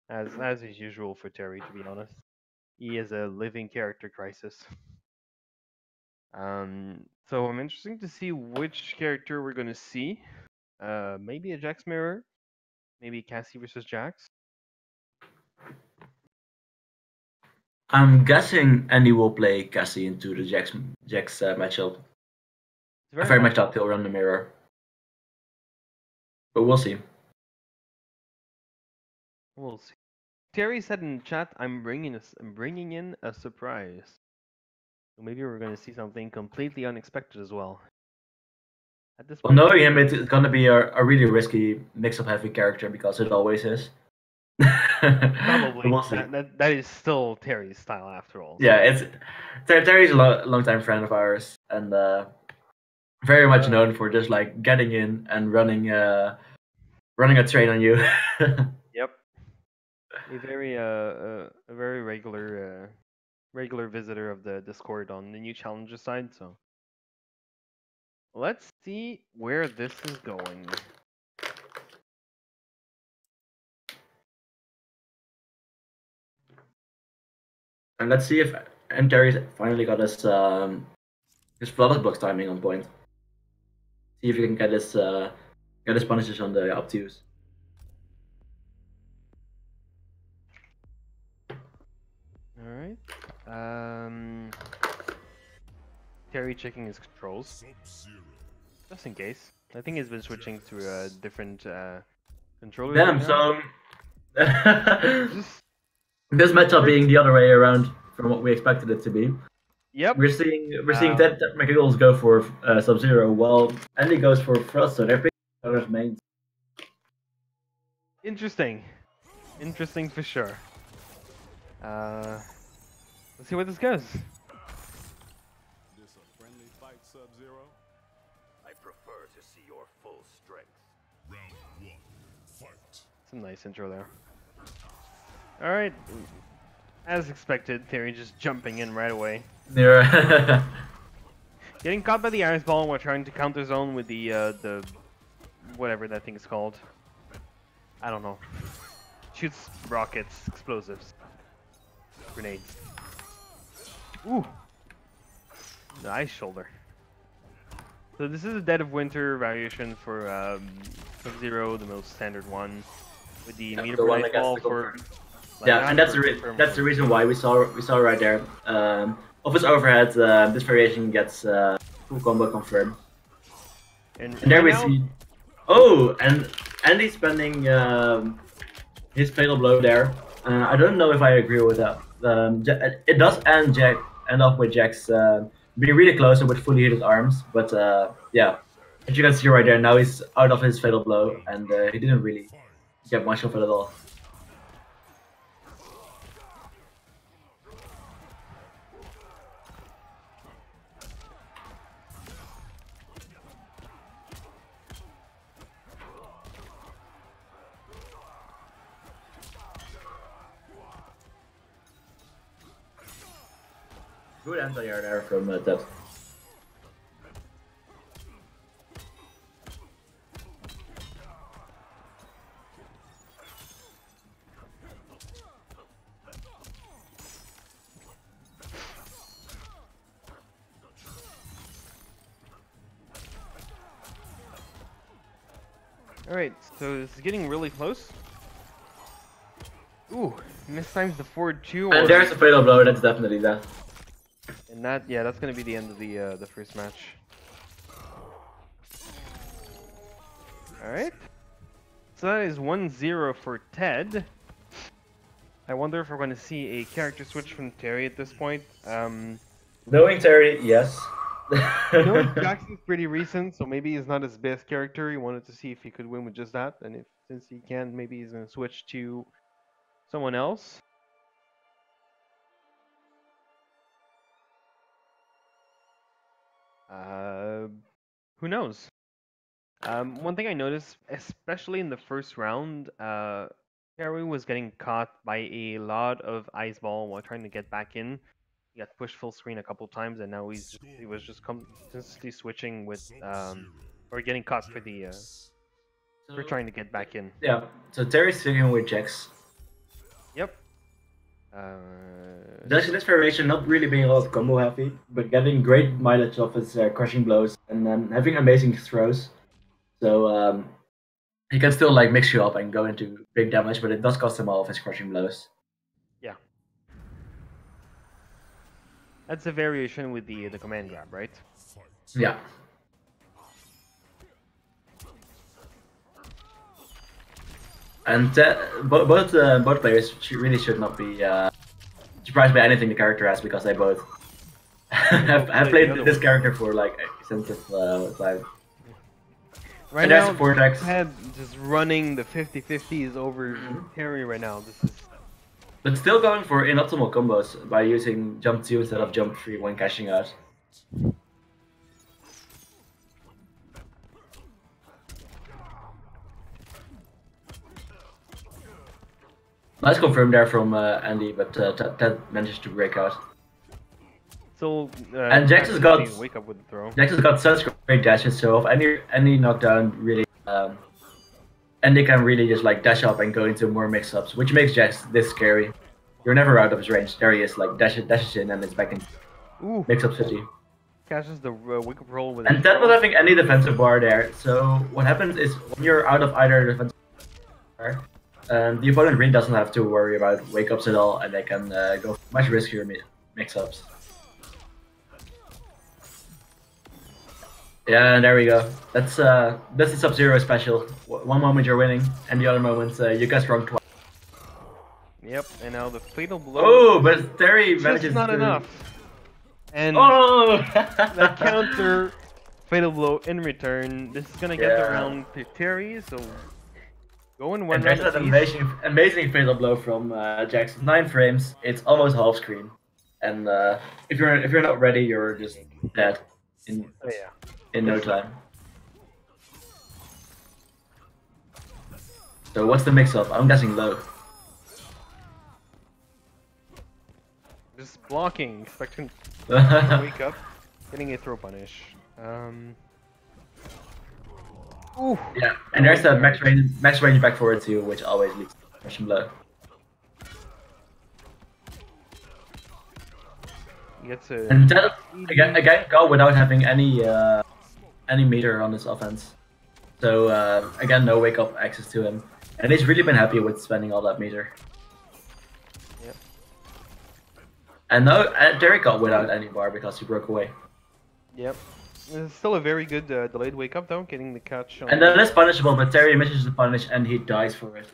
as is usual for Terry, to be honest. He is a living character crisis. So I'm interested to see which character we're gonna see. Maybe a Jax mirror, maybe Cassie versus Jax. I'm guessing Andy will play Cassie into the Jax matchup. I very much doubt he'll run the mirror. But we'll see. We'll see. Terry said in chat, I'm bringing in a surprise. So maybe we're going to see something completely unexpected as well. At this Well, point, knowing him, it's going to be a really risky mix-up heavy character because it always is. probably We'll see. that is still Terry's style after all. Yeah, it's Terry's a long-time friend of ours, and very much known for just like getting in and running a train on you. Yep. A very regular visitor of the Discord on the new challenges side. So let's see where this is going. And let's see if Terry's finally got his flooded blocks timing on point. See if you can get his punishes on the obtuse. All right. Terry checking his controls, just in case. I think he's been switching to a different controller. Damn, right so Just- this matchup being the other way around from what we expected it to be. Yep. We're seeing Ted McGiggles go for Sub-Zero, while Andy goes for Frost, so they're picking each other's mains. Interesting for sure. Let's see where this goes. This a friendly fight, Sub-Zero? I prefer to see your full strength. Round 1. Fight. Some nice intro there. All right. As expected, Terry just jumping in right away. Yeah. Getting caught by the ice ball while trying to counter zone with the whatever that thing is called. I don't know. Shoots rockets, explosives, grenades. Ooh, the ice shoulder. So this is a Dead of Winter variation for Sub-Zero, the most standard one, with the meter the per one ice that ball gets the for. Yeah, and that's the reason why we saw right there. Of his overhead, this variation gets full combo confirmed. And there we see. Oh, and Andy's spending his fatal blow there. I don't know if I agree with that. It does end up with Jax being really close and with fully heated arms, but yeah, as you can see right there, now he's out of his fatal blow, and he didn't really get much of it at all. Good anti-air there from Ted. Alright, so this is getting really close. Ooh, mistimes the forward 2. And there's a fatal blow, that's definitely that. And that, yeah, that's gonna be the end of the first match. Alright. So that is 1-0 for Ted. I wonder if we're gonna see a character switch from Terry at this point. Knowing Terry, yes. Jackson's pretty recent, so maybe he's not his best character. He wanted to see if he could win with just that, and since he can, maybe he's gonna switch to someone else. Who knows? One thing I noticed, especially in the first round, Terry was getting caught by a lot of ice ball while trying to get back in. He got pushed full screen a couple times, and now he was just consistently switching with or getting caught for the for trying to get back in. Yeah. So Terry's sticking with Jax. Yep. This variation not really being a lot combo heavy, but getting great mileage of his crushing blows and then having amazing throws. So he can still like mix you up and go into big damage, but it does cost him all of his crushing blows. Yeah. That's a variation with the command grab, right? Yeah. And both players really should not be surprised by anything the character has because they both have played this character for like extensive time. Right and now, there's Vortex. Ted just running the 50-50s over Terry right now. This is But still going for inoptimal combos by using jump 2 instead of jump 3 when cashing out. Nice confirm there from Andy, but Ted managed to break out. so. And Jax has got wake up with the throw. Jax has got such great dashes, so if any knockdown really, Andy can really just like dash up and go into more mix-ups, which makes Jax this scary. You're never out of his range. There he is, like dashes in and it's back in Ooh, mix-up city. catches the wake up roll with. And Ted not having any defensive bar there, so what happens is when you're out of either defensive bar, the opponent really doesn't have to worry about wake-ups at all, and they can go for much riskier mix-ups. Yeah, and there we go. That's a Sub-Zero special. One moment you're winning, and the other moment you get strong twice. Yep, and now the fatal blow. Oh, but Terry just manages not to... enough. And Oh! that counter fatal blow in return. This is gonna get Yeah. around to Terry, so going one And there's round that apiece. amazing fatal blow from Jackson. 9 frames. It's almost half screen, and if you're not ready, you're just dead Oh, yeah. in no time. So what's the mix-up? I'm guessing low. Just blocking, expecting to wake up, getting a throw punish. Ooh. Yeah, and there's that max range back forward too, which always leads to Russian blow. He gets a. And that again go without having any meter on his offense. So again, no wake up access to him, and he's really been happy with spending all that meter. Yep. And now Terry got without any bar because he broke away. Yep. It's still a very good delayed wake up though, getting the catch. On And then that's punishable, but Terry manages to punish and he dies for it.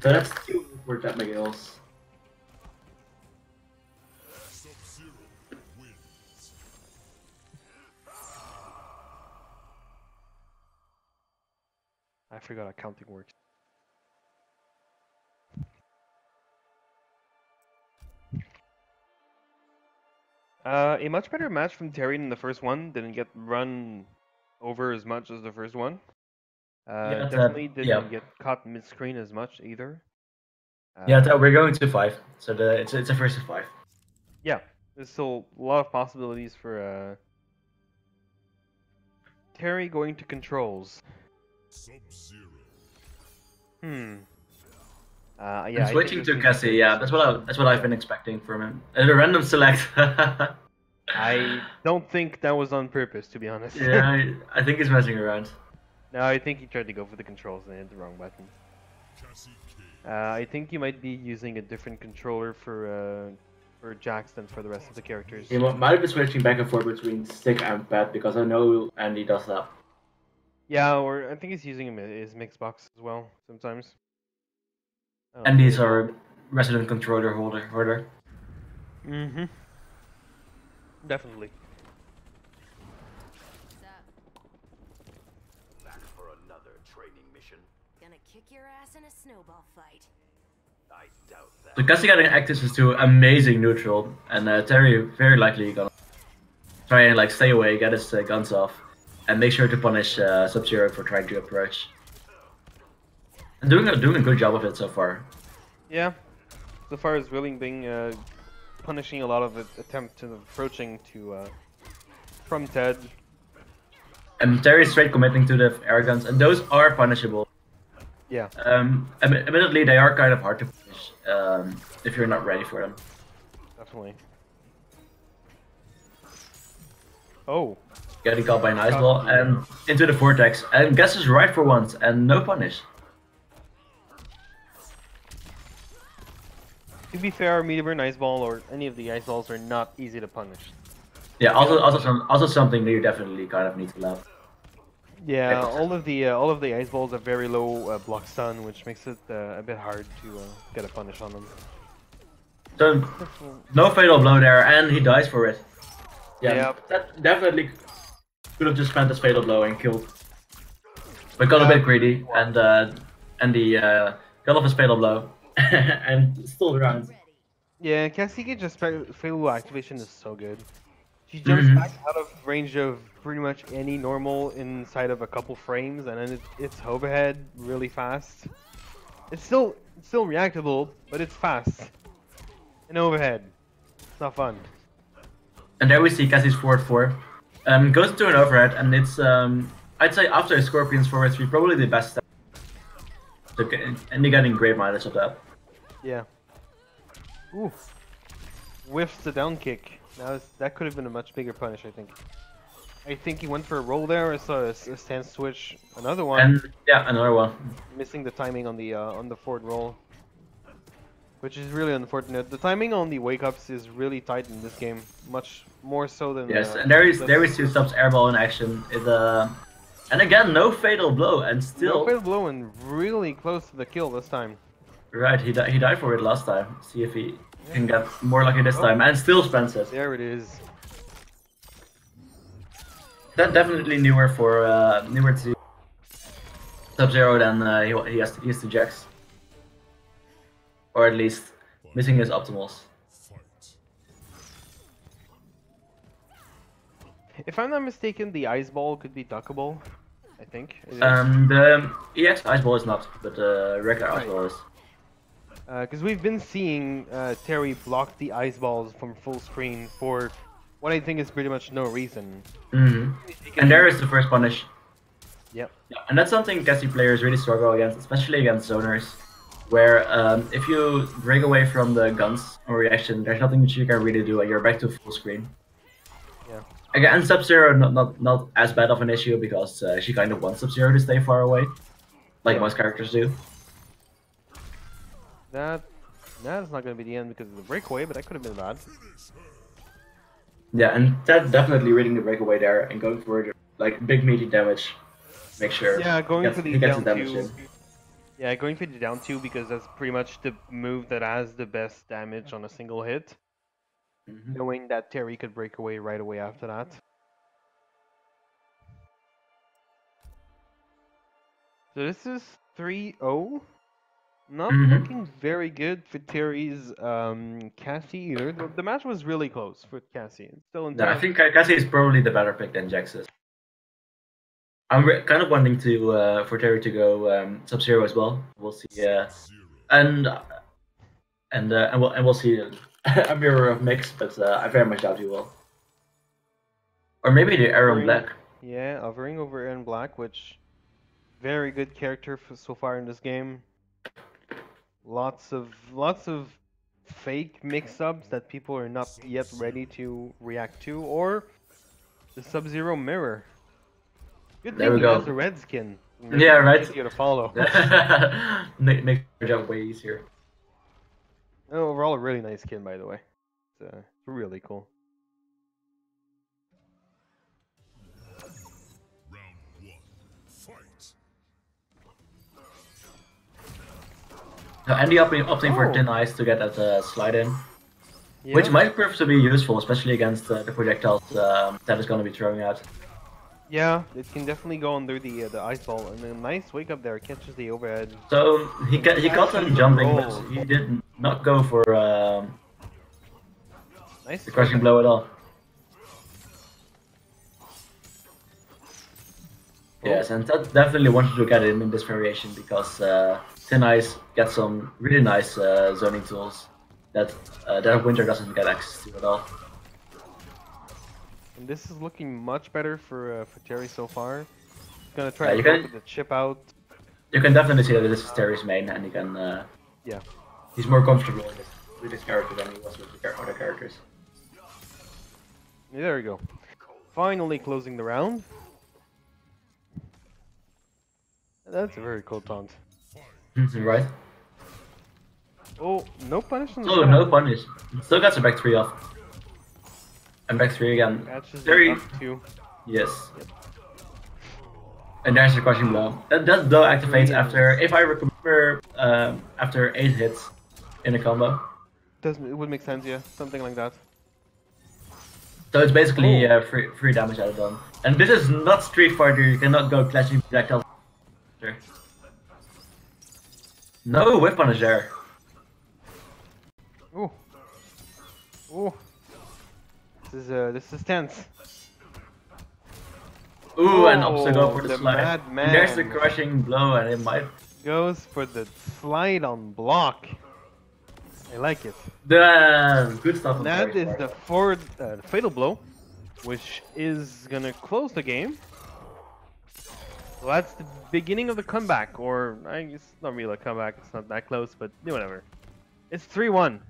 So that's 2 for Ted McGill's. Sub-Zero wins. I forgot how counting works. A much better match from Terry than the first one. Didn't get run over as much as the first one. Yeah, Definitely didn't yeah. get caught mid-screen as much either. Yeah, we're going to 5. So it's a first of 5. Yeah, there's still a lot of possibilities for Terry going to controls. Sub-Zero. Yeah. And I think switching this to is- Cassie, yeah, that's what I've been expecting from him. And a random select. I don't think that was on purpose, to be honest. Yeah, I think he's messing around. No, I think he tried to go for the controls and hit the wrong button. Cassie K. I think you might be using a different controller for Jax than for the rest of the characters. He might be switching back and forth between stick and pad because I know Andy does that. Yeah, or I think he's using his mix box as well sometimes. Oh, Andy's our resident controller holder. Mm-hmm. Definitely. Back for another training mission. Gonna kick your ass in a snowball fight. I doubt that. So Cassie getting access is to amazing neutral, and Terry very likely gonna try and like stay away, get his guns off, and make sure to punish Sub-Zero for trying to approach. And doing a good job of it so far. Yeah. So far as really being punishing a lot of the attempts of approaching to from Ted. And Terry's straight committing to the air guns, and those are punishable. Yeah. Admittedly, they are kind of hard to punish if you're not ready for them. Definitely. Oh. Getting caught by an ice ball and into the vortex, and guesses right for once, and no punish. To be fair, Meteor Ice Ball or any of the ice balls are not easy to punish. Yeah, also something that you definitely kind of need to love. Yeah, all of the ice balls have very low block stun, which makes it a bit hard to get a punish on them. So no fatal blow there, and he dies for it. Yeah, Yep. that definitely could have just spent his fatal blow and killed. But got a bit greedy and got off his fatal blow and stole the round. Yeah, Cassie just fatal activation is so good. She jumps back out of range of pretty much any normal inside of a couple frames, and then it's overhead really fast. It's still reactable, but it's fast. And overhead. It's not fun. And there we see Cassie's forward 4. Goes to an overhead, and it's I'd say after a Scorpion's forward 3, probably the best step. So, and you're getting great mileage of that. Yeah. Ooh. Whiffs the down kick. That could have been a much bigger punish, I think. I think he went for a roll there. I saw a stance switch. Another one. And yeah, another one. Missing the timing on the forward roll, which is really unfortunate. The timing on the wake ups is really tight in this game, much more so than. Yes, and there is 2 subs airball in action. And again, no fatal blow, and still. No fatal blow and really close to the kill this time. Right, he died for it last time. See if he can get more lucky this time, and still spends it. There it is. That definitely newer to Sub-Zero than he has to Jax. Or at least missing his optimals. Fight. If I'm not mistaken, the ice ball could be duckable. I think. The EX ice ball is not, but the regular ice ball is. Because we've been seeing Terry block the ice balls from full screen for what I think is pretty much no reason. And there is the first punish. Yep. Yeah, and that's something Cassie players really struggle against, especially against zoners, where if you break away from the guns or reaction, there's nothing that you can really do, and you're back to full screen. Yeah. Again, Sub-Zero not as bad of an issue because she kind of wants Sub-Zero to stay far away, like most characters do. That is not going to be the end because of the breakaway, but that could have been bad. Yeah, and that definitely reading the breakaway there and going for like big meaty damage. Make sure. Yeah, going for the down damage 2. in. Yeah, going for the down 2 because that's pretty much the move that has the best damage on a single hit. Knowing that Terry could break away right away after that. So this is 3-0. Not looking very good for Terry's Cassie either. The match was really close for Cassie. It's still in. Yeah, I think Cassie is probably the better pick than Jax is. I'm kind of wanting to for Terry to go Sub-Zero as well. We'll see. And we'll see a mirror of mix, but I very much doubt he will. Or maybe the Aaron Black. Yeah, hovering over Aaron Black, which very good character so far in this game. Lots of fake mix-ups that people are not yet ready to react to, or the Sub-Zero mirror. Good thing he has a red skin. Yeah, right. Easier to follow. Make your job way easier. Overall, a really nice skin, by the way. It's really cool. Round 1. Fight. So Andy opting for Thin Ice to get that slide in. Yeah. Which might prove to be useful, especially against the projectiles that is going to be throwing out. Yeah, it can definitely go under the ice ball, and a nice wake up there catches the overhead. So he got him jumping, but he did not go for Nice the crushing blow at all. Yes, and that definitely wanted to get in this variation because Thin Ice gets some really nice zoning tools that Winter doesn't get access to at all. And this is looking much better for Terry so far. He's gonna try to can- go for the chip out. You can definitely see that this is Terry's main, and he can. Yeah. He's more comfortable with this character than he was with the other characters. Yeah, there we go. Finally closing the round. That's a very cool taunt. Right? Oh, no punish on the Oh, side. no punish. Still got some back 3 off. And back 3 again. Catches Terry. the up two. Yes. And there's the crushing blow. That blow activates after, if I remember, after 8 hits in a combo. It would make sense, yeah, something like that. So it's basically Oh. free damage added on. And this is not Street Fighter, you cannot go clashing projectiles. No whip punish there. Ooh. Ooh. This is tense. Ooh, and also go for the the slide. madman. And there's the crushing blow, and it might. Goes for the slide on block. I like it. The good stuff. That is the forward fatal blow, which is gonna close the game. So that's the beginning of the comeback, or I guess it's not really a comeback. It's not that close, but whatever. It's 3-1.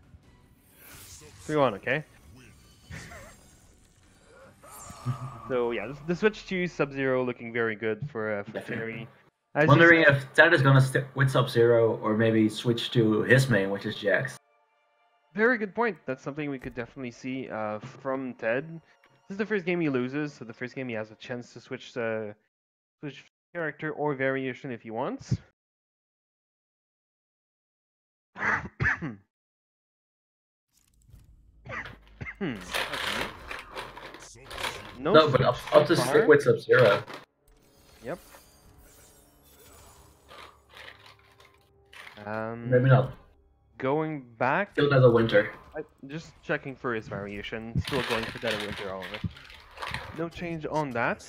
3-1, okay. So yeah, the switch to Sub-Zero looking very good for Terry. Wondering if Ted is gonna stick with Sub-Zero or maybe switch to his main, which is Jax. Very good point. That's something we could definitely see from Ted. This is the first game he loses, so the first game he has a chance to switch character or variation if he wants. No, but up to stick with Sub-Zero. Yep. Maybe not. Going back. Still Dead of Winter. Just checking for his variation. Still going for Dead of Winter, all of it. No change on that.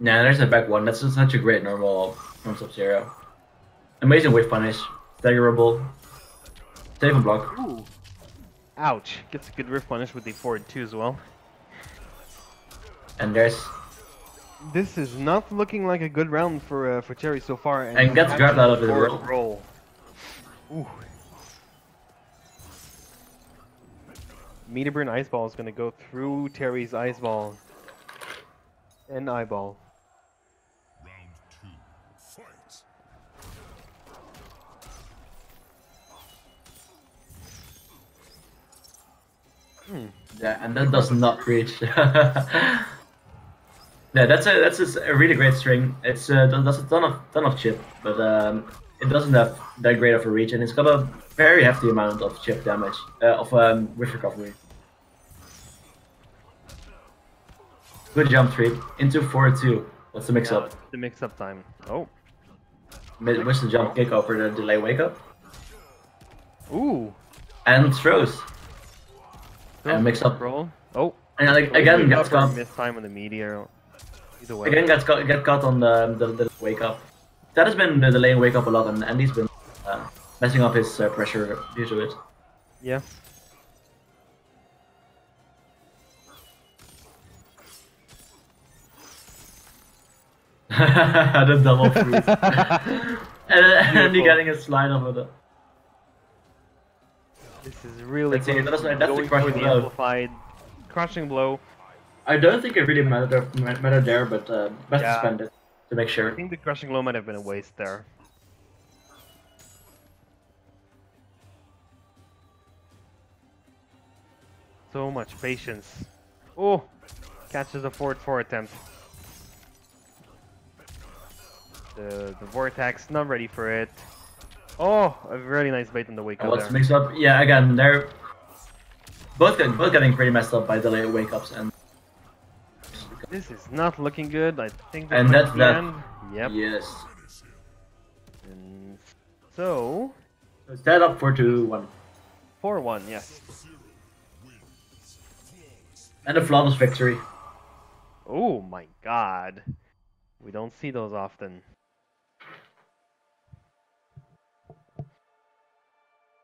Nah, there's a back one. That's such a great normal from Sub-Zero. Amazing whiff punish. Staggerable. Save and block. Ooh. Ouch. Gets a good riff punish with the forward too as well. And there's... This is not looking like a good round for Cherry so far. And gets grabbed out of his roll. Ooh. Meter Burn Ice Ball is going to go through Terry's Ice Ball. And Eyeball. Round 2, fight. Yeah, and that does not reach. Yeah, that's a really great string. It's does a ton of chip, but it doesn't have that great of a reach, and it's got a very hefty amount of chip damage with recovery. Good jump 3 into 4-2. What's the mix up? The mix up time. Oh. What's the jump kick over the delay wake up? Ooh. And throws. And mix up. Roll. Oh. And again gets caught. Miss time on the meteor. Either way. Again get caught on the wake up. That has been delaying wake up a lot, and Andy's been messing up his pressure due to it. Yeah. The double freeze. And Andy getting a slide off of it. This is really that's the crushing for the blow. amplified crushing blow. I don't think it really mattered there, but best to spend it to make sure. I think the crushing blow might have been a waste there. So much patience. Oh, catches a forward 4 attempt. The vortex not ready for it. Oh, a really nice bait on the wake up What's there. mixed up? Yeah, again, they're both getting pretty messed up by delayed wake ups, and This is not looking good. I think and might that's be the that. end. Yep. Yes. And so It's tied up 4-2-1. 4-1, yes. And a flawless victory. Oh my god. We don't see those often.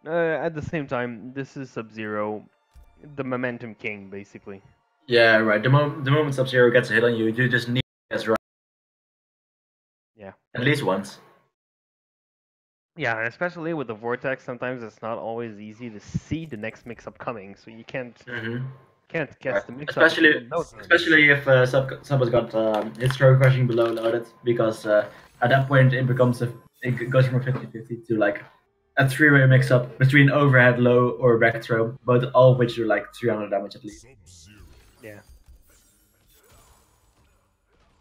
At the same time, this is Sub-Zero, the momentum king, basically. Yeah, right. The moment Sub-Zero gets a hit on you, you just need to get right. Yeah. At least once. Yeah, and especially with the vortex, sometimes it's not always easy to see the next mix-up coming, so you can't can't guess the mix-up. Especially if Sub has got his throw crushing below loaded, because at that point it becomes it goes from 50-50 to like a three-way mix-up between overhead, low, or back throw, but all of which do like 300 damage at least. Yeah.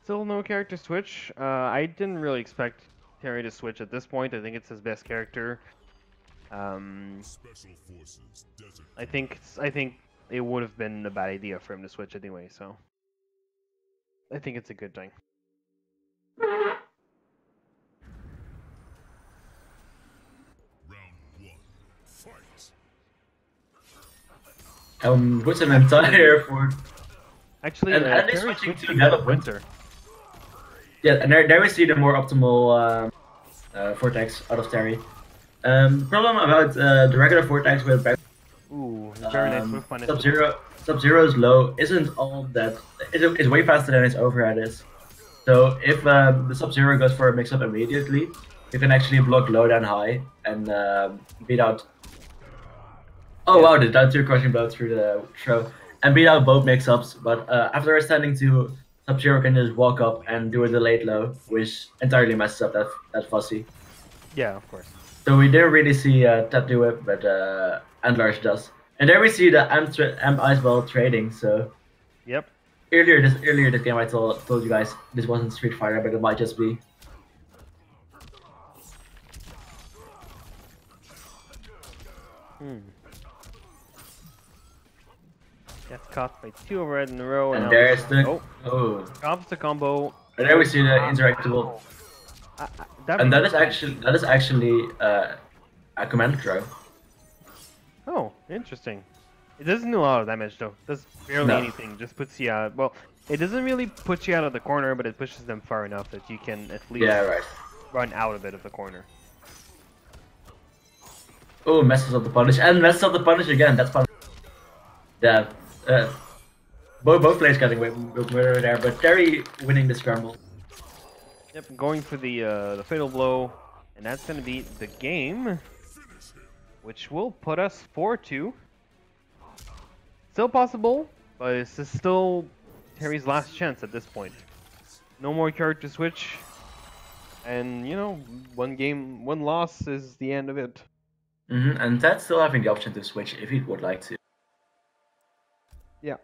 Still no character switch. I didn't really expect Terry to switch at this point. I think it's his best character. Special Forces, Desert. I think it would have been a bad idea for him to switch anyway. So I think it's a good thing. Round 1, fight. Puts an entire effort. Actually, And they're Terry switching switched to to God of development. Winter. Yeah, and there we see the more optimal Vortex out of Terry. Problem about the regular Vortex with back Ooh, very nice move punish. Sub-Zero's low isn't all that. It's way faster than his overhead is. So if the Sub-Zero goes for a mix-up immediately, you can actually block low and high and beat out. Oh wow, the down 2 crushing blow through the throw and beat out both mix-ups. But after standing to Sub-Zero can just walk up and do a delayed low, which entirely messes up that Fussy. Yeah, of course. So we didn't really see Ted do it, but Antlars does. And there we see the M Ice Ball trading. So Yep. earlier this game I told you guys this wasn't Street Fighter, but it might just be. Gets caught by 2 overhead in a row. And now there's the drops the combo. And there we see the interactable. And that is actually a command throw. Oh, interesting. It doesn't do a lot of damage though. Does barely anything. Just puts you out. Well, it doesn't really put you out of the corner, but it pushes them far enough that you can at least run out a bit of the corner. Oh, messes up the punish and messes up the punish again. That's fun. Yeah. Both players getting murdered there, but Terry winning the scramble. Yep, going for the fatal blow, and that's gonna be the game, which will put us 4-2. Still possible, but this is still Terry's last chance at this point. No more character switch, and you know, one loss is the end of it. And Ted's still having the option to switch if he would like to. Yeah.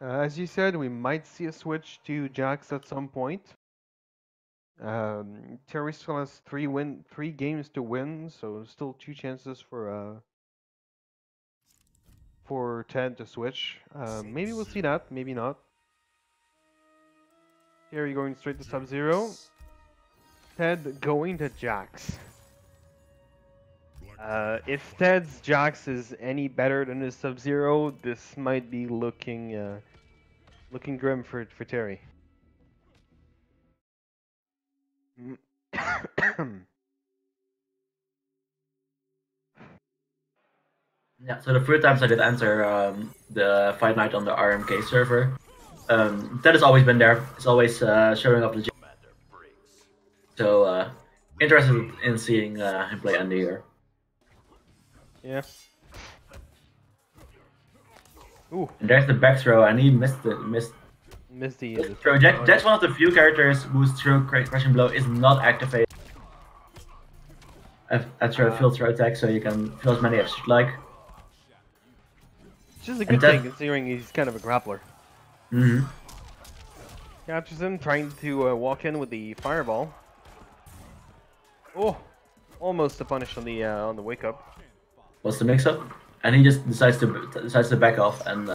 As you said, we might see a switch to Jax at some point. Terry still has 3 games to win, so still 2 chances for Ted to switch. Maybe we'll see that, maybe not. Terry going straight to Sub-Zero. Ted going to Jax. If Ted's Jax is any better than his Sub-Zero, this might be looking grim for Terry. Yeah, so the 3 times I did enter the Fight Night on the RMK server, Ted has always been there. It's always showing up legit. So interested in seeing him play Andy here. Yeah. Ooh. And there's the back throw, and he missed the throw. That's one of the few characters whose throw crushing blow is not activated after a field throw attack, so you can fill as many as you'd like. Which is a good thing, considering he's kind of a grappler. Captures him, trying to walk in with the fireball. Oh, almost a punish on the wake up. What's the mix-up? And he just decides to back off and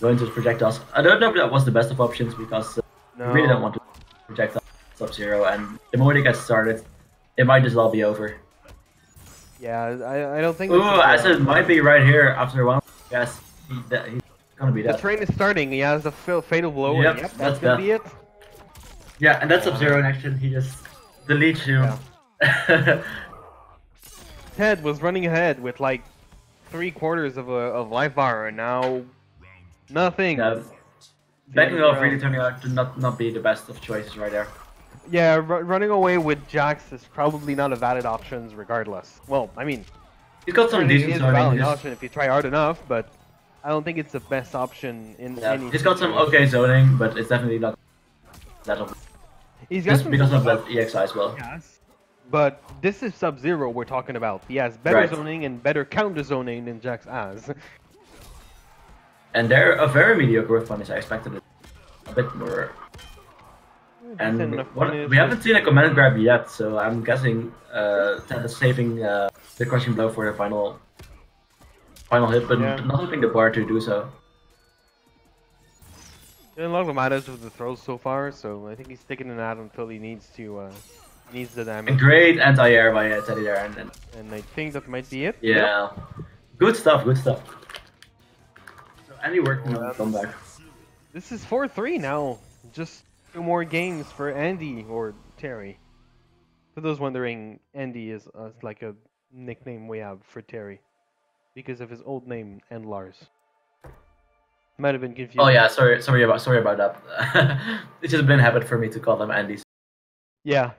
go into his projectiles. I don't know if that was the best of options because you really don't want to project Sub-Zero, and the moment he gets started, it might as well be over. Yeah, I don't think. Ooh, Acid might be right here after one. Yes, he's gonna be dead. The train is starting. He has a fatal blow. Yep, and that's gonna be it. Yeah, and that's Sub-Zero in action. He just deletes you. Yeah. Ted was running ahead with like 3/4 of life bar, and now nothing. Yeah. Backing off really turning out to not be the best of choices right there. Yeah, running away with Jax is probably not a valid option regardless. Well, I mean, He's got some I think it decent is a valid zoning. option if you try hard enough, but I don't think it's the best option in any. He's got some situation. okay zoning, but it's definitely not that of He's got just some because of that EXI as well. yes, but this is Sub-Zero we're talking about. He has better Right. zoning and better counter zoning than Jax has. And they're a very mediocre with punish. I expected it a bit more. And Decent enough what, punish we haven't with- seen a command grab yet, so I'm guessing Ted is saving the crushing blow for the final hit, but Yeah. not hitting the bar to do so. Doing a lot of damage with the throws so far, so I think he's sticking it out until he needs to needs the A damage. great anti-air by Teddy there, and And I think that might be it. yeah, good stuff, good stuff. So Andy working on the comeback. This is 4-3 now. Just 2 more games for Andy or Terry. For those wondering, Andy is like a nickname we have for Terry because of his old name and Lars. Might have been confused. Oh yeah, sorry about that. It's just been a habit for me to call them Andys. Yeah.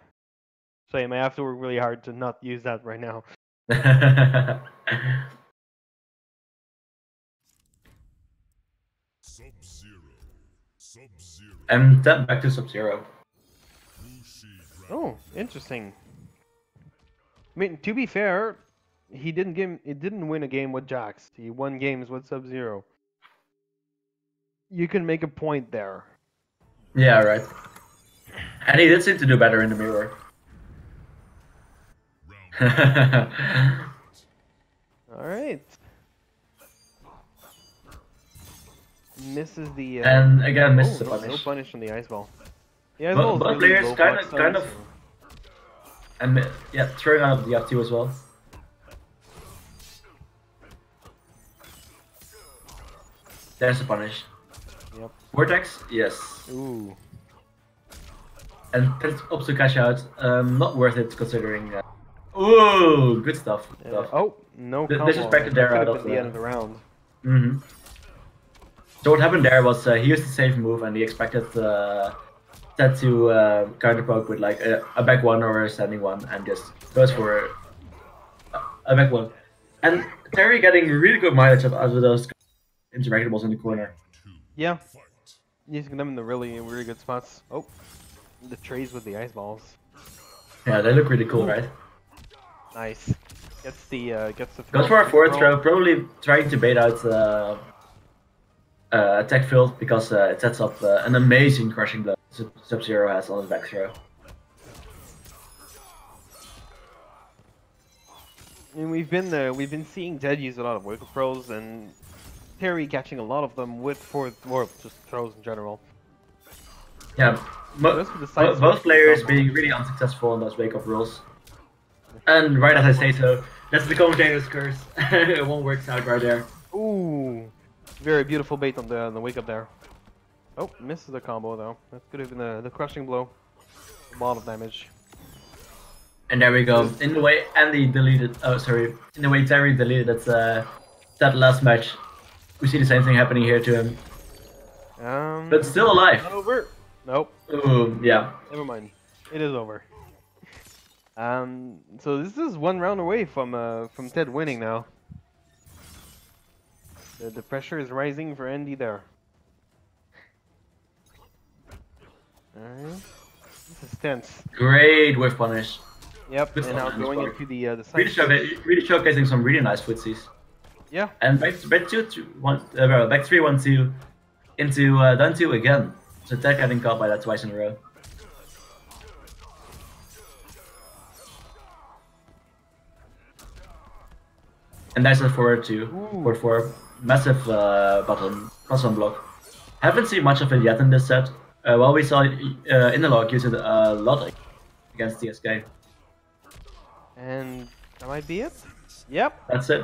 Same. I have to work really hard to not use that right now. Sub-Zero. And then back to Sub-Zero. Oh, interesting. I mean, to be fair, he didn't win a game with Jax. He won games with Sub-Zero. You can make a point there. Yeah, right. And he did seem to do better in the mirror. All right. Misses the. And again, misses the no punish. punish on the ice ball. Yeah, Both players kind of, and yeah, throwing out the up2 as well. There's the punish. Yep. Vortex, yes. Ooh. And that's up to cash out. Not worth it considering. Ooh, good stuff. Good stuff. Oh, no combo. Disrespected there That out could have of been the end of the round. Mm-hmm. So what happened there was he used the safe move and he expected Ted to counter poke with like a back one or a standing one and just goes for a back one. And Terry getting really good mileage out of those interactables in the corner. Yeah. Using them in the really good spots. Oh, the trays with the ice balls. Yeah, they look really cool, right? Nice. Gets the Goes for a forward throw, probably trying to bait out attack field because it sets up an amazing crushing blow Sub-Zero has on his back throw. And we've been seeing Ted use a lot of wake-up throws and Terry catching a lot of them with or just throws in general. Yeah, both players being really unsuccessful on those wake-up rolls. And right as I say so, that's the commentator's curse. It won't work out right there. Ooh, very beautiful bait on the wake-up there. Oh, misses the combo though. That could have been the crushing blow. A lot of damage. And there we go. In the way Andy deleted, in the way Terry deleted that last match, we see the same thing happening here to him. But still alive. Over. Nope. Ooh, yeah. Never mind. It is over. So this is 1 round away from Ted winning now. The pressure is rising for Andy there. Alright. This is tense. Great whiff punish. Yep, Good and now fun, going nice into the side. Really showcasing some really nice footsies. Yeah. And back 3-1-2 into down 2 again. So Ted getting caught by that twice in a row. And that's a forward 2. Forward 4. Massive button. Cross-on block. Haven't seen much of it yet in this set. While we saw in the log use it a lot against TSK. And that might be it. Yep. That's it.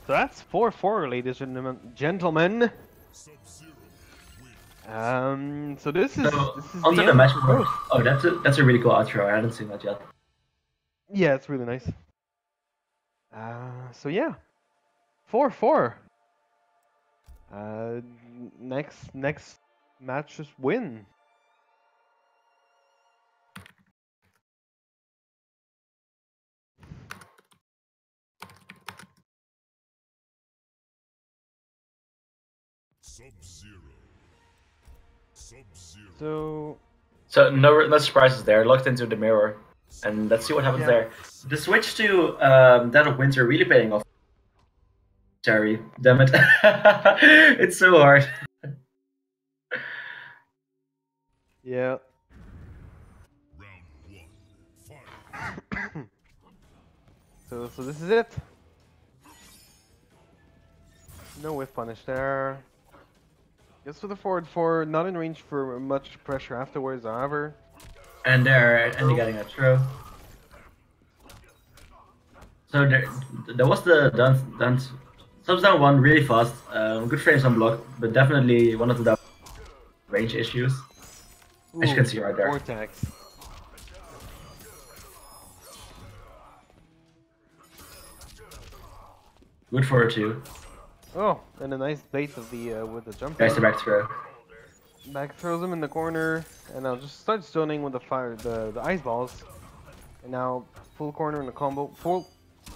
So that's 4-4, ladies and gentlemen. So this is onto the the match end. board. Oh, that's a really cool outro. I hadn't seen that yet. Yeah, it's really nice. So yeah, 4-4. Next match is win. So no surprises there. Locked into the mirror, and let's see what happens Yeah. there. The switch to Dead of Winter really paying off. Terry, damn it, it's so hard. yeah. So this is it. No whiff punish there. Gets to the forward four, not in range for much pressure afterwards, however. And they're getting a throw. So there was the dance. Subs down one really fast. Good frames on block, but definitely one of the range issues. As you can see right there. Vortex. Good for a 2. Oh, and a nice bait of the with the jump. Nice to back throw. Back throws him in the corner, and I'll just start stoning with the ice balls. And now full corner in the combo, full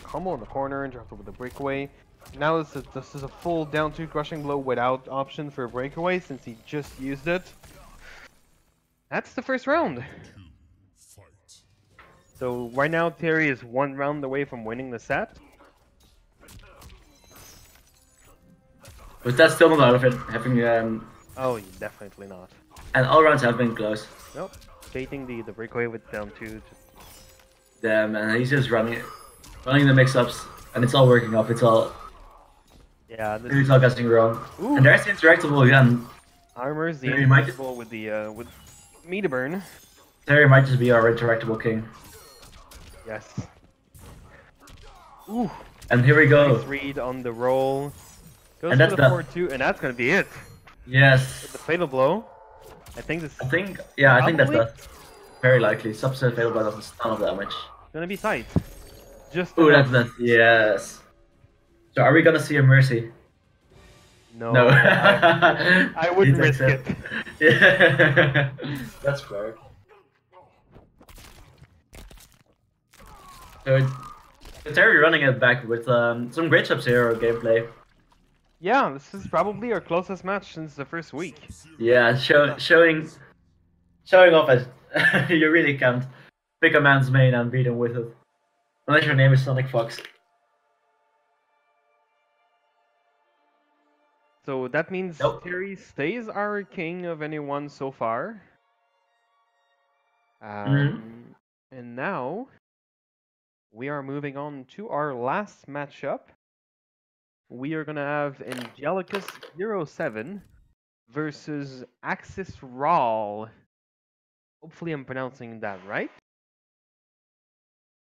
combo in the corner, interrupted with the breakaway. Now this is a full down 2 crushing blow without option for a breakaway since he just used it. That's the first round. So right now Terry is 1 round away from winning the set. But that's still not out of it, having Oh, definitely not. and all rounds have been close. Nope. Baiting the breakaway with down 2. Damn, and he's just running the mix-ups, and it's all working off. It's all he's all getting wrong. Ooh. And there's the interactable again. Armor's the Terry might interactable with the with meter burn. Terry might just be our interactable king. Yes. Ooh. And here we go. Nice read on the roll. Goes And for that's the 4-2, and that's gonna be it. Yes. The fatal blow. I think this I think that's Probably. that. Very likely. Subset fatal blow does a ton of damage. gonna be tight. Just Oh, enough. that's that. Yes. So are we gonna see a mercy? No. No. I wouldn't He risk takes it. Yeah. That's fair. So Terry running it back with some great Sub-Zero gameplay. Yeah, this is probably our closest match since the first week. Yeah, showing off it. You really can't pick a man's main and beat him with it. Unless your name is Sonic Fox. So that means Nope. Terry stays our king of anyone so far. And now we are moving on to our last matchup. We are gonna have Angelicus07 versus Axis Rawl. Hopefully I'm pronouncing that right.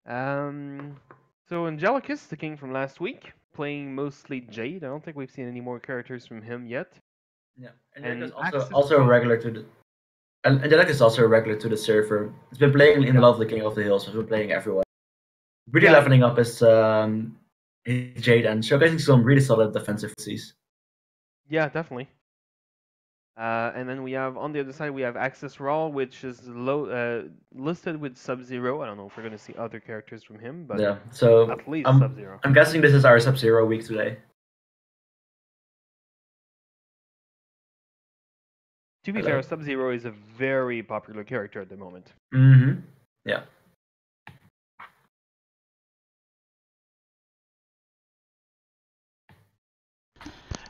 So Angelicus, the king from last week, playing mostly Jade. I don't think we've seen any more characters from him yet. Yeah, And and Axis also a Raw- regular to the. And Angelic is also a regular to the server. It's been playing in Love the King of the Hills. So it's been playing everyone. Really leveling up his Jade and showcasing some really solid defensive Cs. Yeah, definitely. And then we have on the other side we have Axis Raw, which is listed with Sub-Zero. I don't know if we're gonna see other characters from him, but Yeah, so at least I'm Sub-Zero. guessing this is our Sub-Zero week today. To be fair, Sub-Zero is a very popular character at the moment. Mm-hmm. Yeah.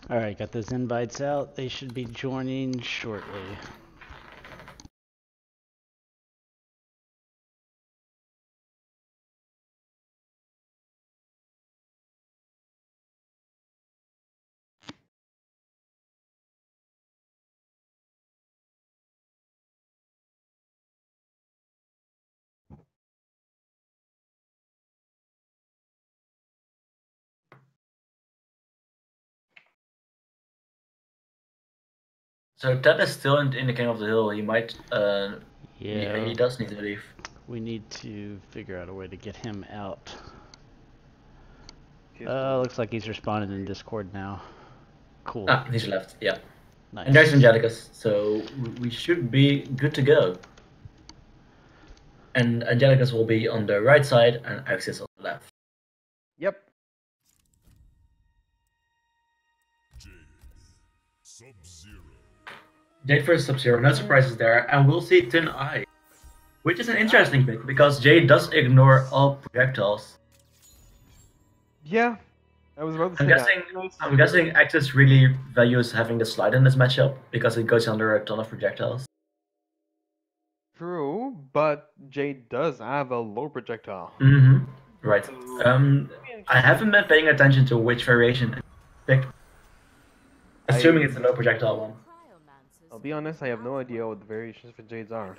Alright, got those invites out. They should be joining shortly. So Ted is still in the King of the Hill. He might. Yeah, He does need to leave. we need to figure out a way to get him out. Excuse Looks like he's responding in Discord now. Cool. Ah, he's left. Yeah. Nice. And there's Angelicus, so we should be good to go. And Angelicus will be on the right side and Axis on the left. Yep. Jade, Sub-Zero. Jade versus Sub-Zero, no surprises there, and we'll see Thin Ice, which is an interesting pick because Jade does ignore all projectiles. Yeah, I was about to I'm say guessing, that. I'm guessing Axis really values having the slide in this matchup because it goes under a ton of projectiles. True, but Jade does have a low projectile. Mm-hmm. Right. So, I haven't been paying attention to which variation it picked. Assuming it's a low projectile one. I'll be honest, I have no idea what the variations for Jades are.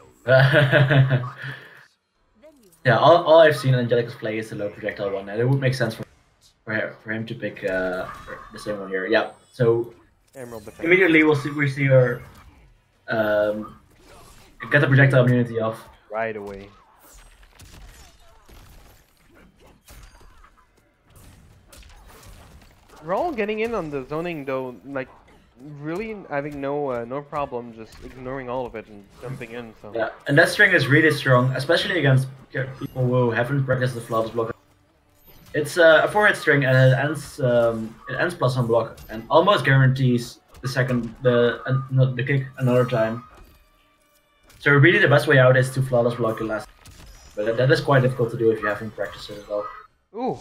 Yeah, all I've seen Angelica's play is the low projectile one, and it would make sense for him to pick the same one here. Yeah. So Emerald defense. immediately we see her get the projectile immunity off. Right away. We're all getting in on the zoning though, like really having no problem, just ignoring all of it and jumping in. So Yeah, and that string is really strong, especially against people who haven't practiced the flawless block. It's a 4-hit string and it ends plus on block and almost guarantees the kick another time. So really the best way out is to flawless block the last, but that is quite difficult to do if you haven't practiced it at all. ooh,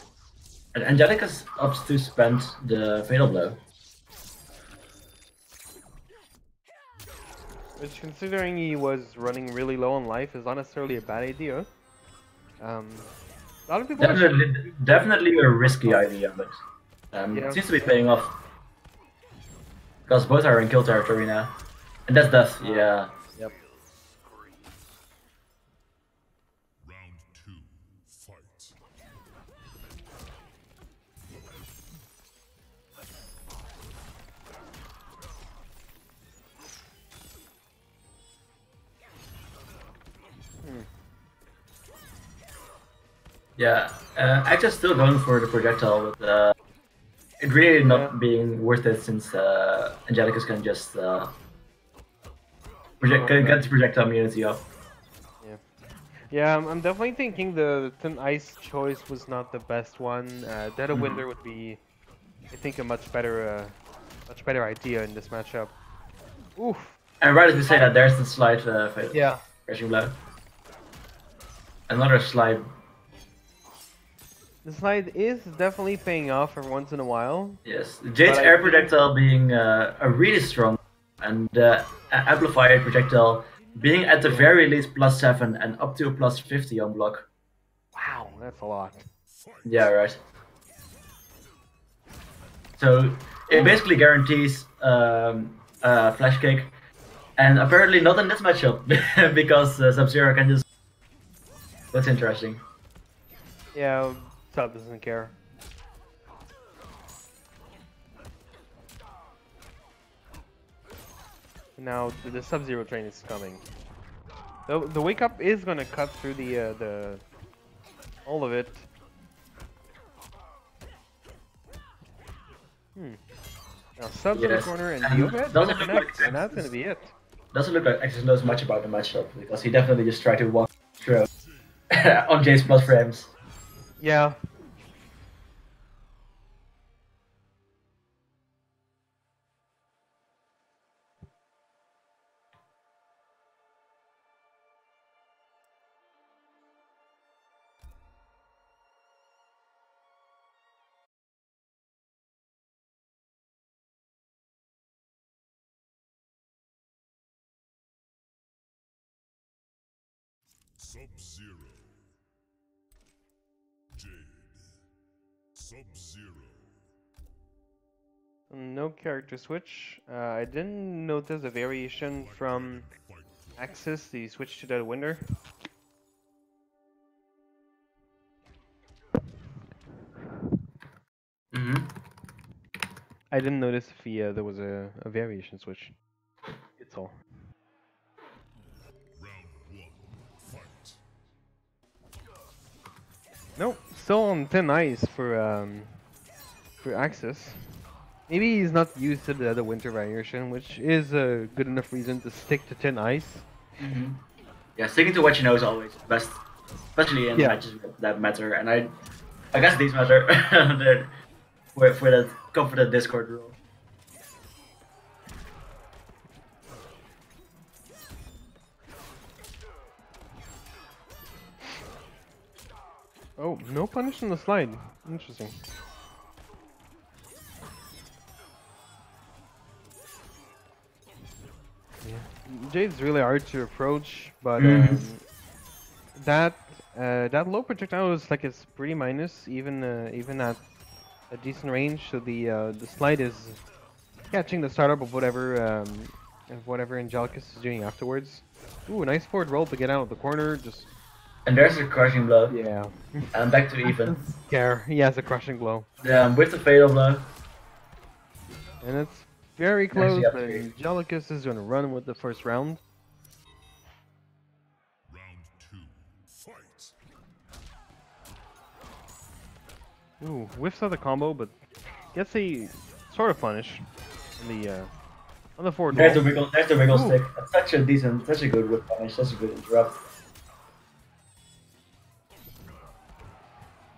And Angelica opts to spend the fatal blow. which considering he was running really low on life is not necessarily a bad idea. A lot of people Definitely a risky idea, but Yeah. it seems to be paying off. Because both are in kill territory now. And that's death, yeah. Yep. Round 2, fight. Yeah, Axis still going for the projectile, but it really not being worth it since Angelica's can just get the projectile immunity off. Yeah, I'm definitely thinking the Thin Ice choice was not the best one. Dead of Winter would be, I think, a much better idea in this matchup. Oof. And right as we say that, there's the slide fatal. Yeah. Crashing blow. Another slide. The slide is definitely paying off for once in a while. Yes, Jade's air projectile being a really strong and amplified projectile being at the very least +7 and up to a +50 on block. Wow, that's a lot. Yeah, right. So it basically guarantees flash kick, and apparently not in this matchup because Sub-Zero can just. That's interesting. Yeah, Sub doesn't care. Now the Sub-Zero train is coming. The wake up is gonna cut through the all of it. Now Sub's in the Yes, corner and and the overhead doesn't gonna look like connect, and that's gonna be it. Doesn't look like Axis knows much about the matchup because he definitely just tried to one throw on Jade's plus frames. Yeah. Sub-Zero. Jade. Sub-Zero. No character switch. I didn't notice a variation from Axis, the switch to Dead of Winter. I didn't notice if there was a variation switch. It's all. Round 1, fight. Nope, still on thin ice for Axis. Maybe he's not used to the other winter variation, which is a good enough reason to stick to thin ice. Yeah, sticking to what you know is always best, especially in matches that matter. And I guess these matter for that confident Discord rule. Oh, no punish on the slide. Interesting. Yeah. Jade's really hard to approach, but that that low projectile is like it's pretty minus even at a decent range. So the slide is catching the startup of whatever Angelicus is doing afterwards. Ooh, nice forward roll to get out of the corner. Just And there's a crushing blow. yeah. And back to even. Scare. He has a crushing blow. With the fatal blow. And it's very close, up but three. Angelicus is gonna run with the first round. Round 2, fight. Ooh, whiffs out the combo, but gets a sort of punish on the forward There's the roll. wiggle. There's the wiggle Ooh. stick. That's such a good whip punish. That's a good interrupt.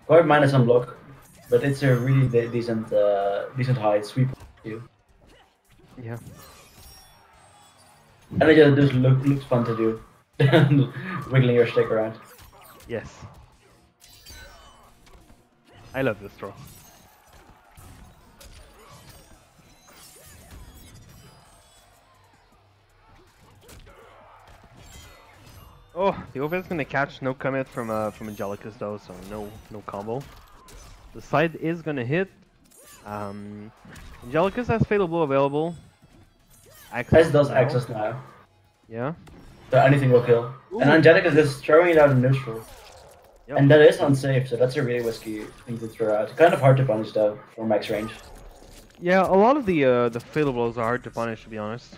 Or minus on block, but it's a really decent high sweep too. Yeah. And it just looks fun to do, wiggling your stick around. Yes. I love this throw. Oh, the overhead's gonna catch, no commit from Angelicus though, so no combo. The side is gonna hit. Angelicus has fatal blow available. As does now. Access now, Yeah. so anything will kill. Ooh. And Angelica is just throwing it out in neutral. Yep. And that is unsafe, so that's a really risky thing to throw out. Kind of hard to punish though, from max range. Yeah, a lot of the fatal blows are hard to punish, to be honest.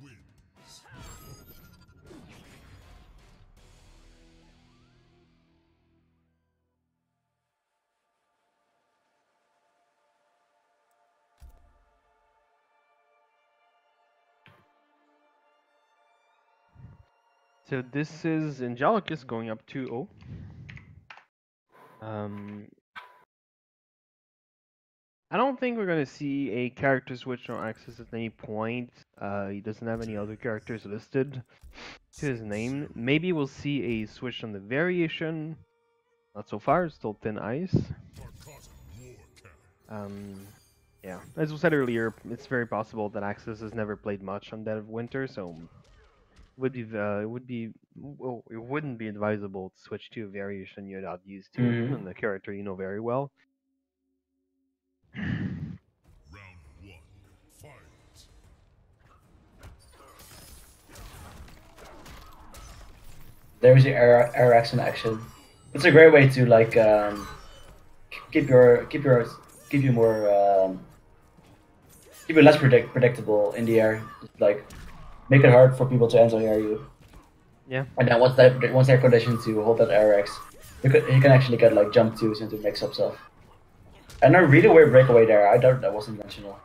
Wins. So this is Angelicus going up 2-0. I don't think we're gonna see a character switch on Axis at any point. He doesn't have any other characters listed to his name. Maybe we'll see a switch on the variation. Not so far, still thin ice. Yeah, as we said earlier, it's very possible that Axis has never played much on Dead of Winter, so it wouldn't be advisable to switch to a variation you're not used to and the character you know very well. Round 1, fight. There's the air X in action. It's a great way to like keep you more keep you less predictable in the air. Just, like make it hard for people to anti-air you. Yeah. And then once they're conditioned to hold that air X, you can actually get like jump twos into mix-up stuff. And a really weird breakaway there. I doubt that was intentional.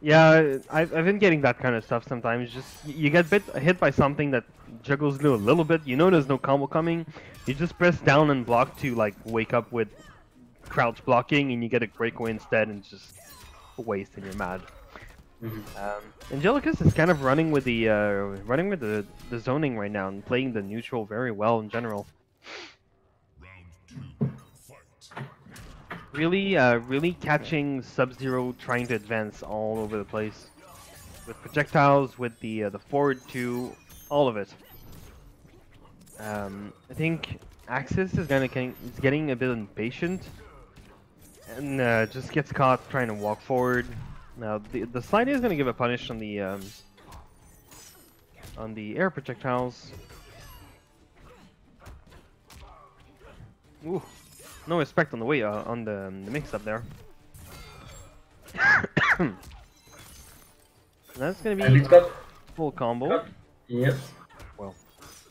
Yeah, I've been getting that kind of stuff sometimes. Just you get hit by something that juggles you a little bit. You know there's no combo coming. You just press down and block to like wake up with crouch blocking, and you get a breakaway instead, and it's just a waste, and you're mad. Angelicus is kind of running with the zoning right now and playing the neutral very well in general. Round 2, fight. Really catching Sub-Zero trying to advance all over the place with projectiles, with the forward two, all of it. I think Axis is getting a bit impatient and just gets caught trying to walk forward. Now the slide is gonna give a punish on the air projectiles. Ooh. No respect on the way on the mix-up there. That's gonna And be he's got full combo. Yep. Well,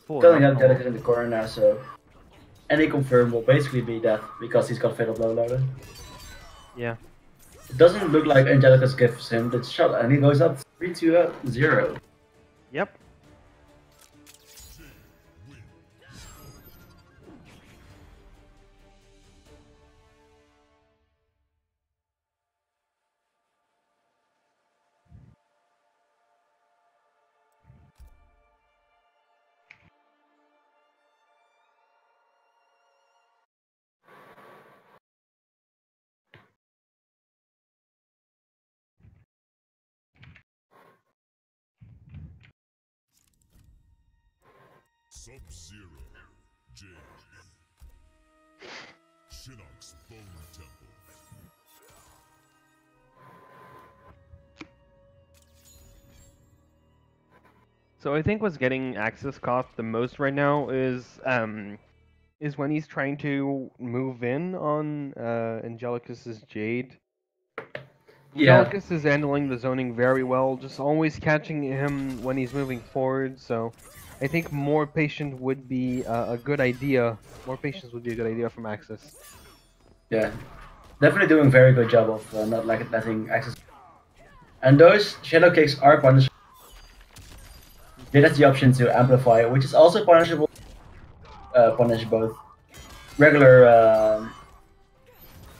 full Filling enough up combo. Jellicus in the corner now, so any confirm will basically be death because he's got fatal blow loaded. Yeah. It doesn't look like Angelicus gives him the shot, and he goes up 3-0. Yep. Sub-Zero, Jade. Shinnok's Bone Temple. So I think what's getting Axis caught the most right now is when he's trying to move in on Angelicus's Jade. Yeah, Angelicus is handling the zoning very well, just always catching him when he's moving forward. So I think more patient would be a good idea. More patience would be a good idea from Axis. yeah. Definitely doing a very good job of not like letting access. And those shadow kicks are punishable. It has the option to amplify, which is also punishable. Punish both regular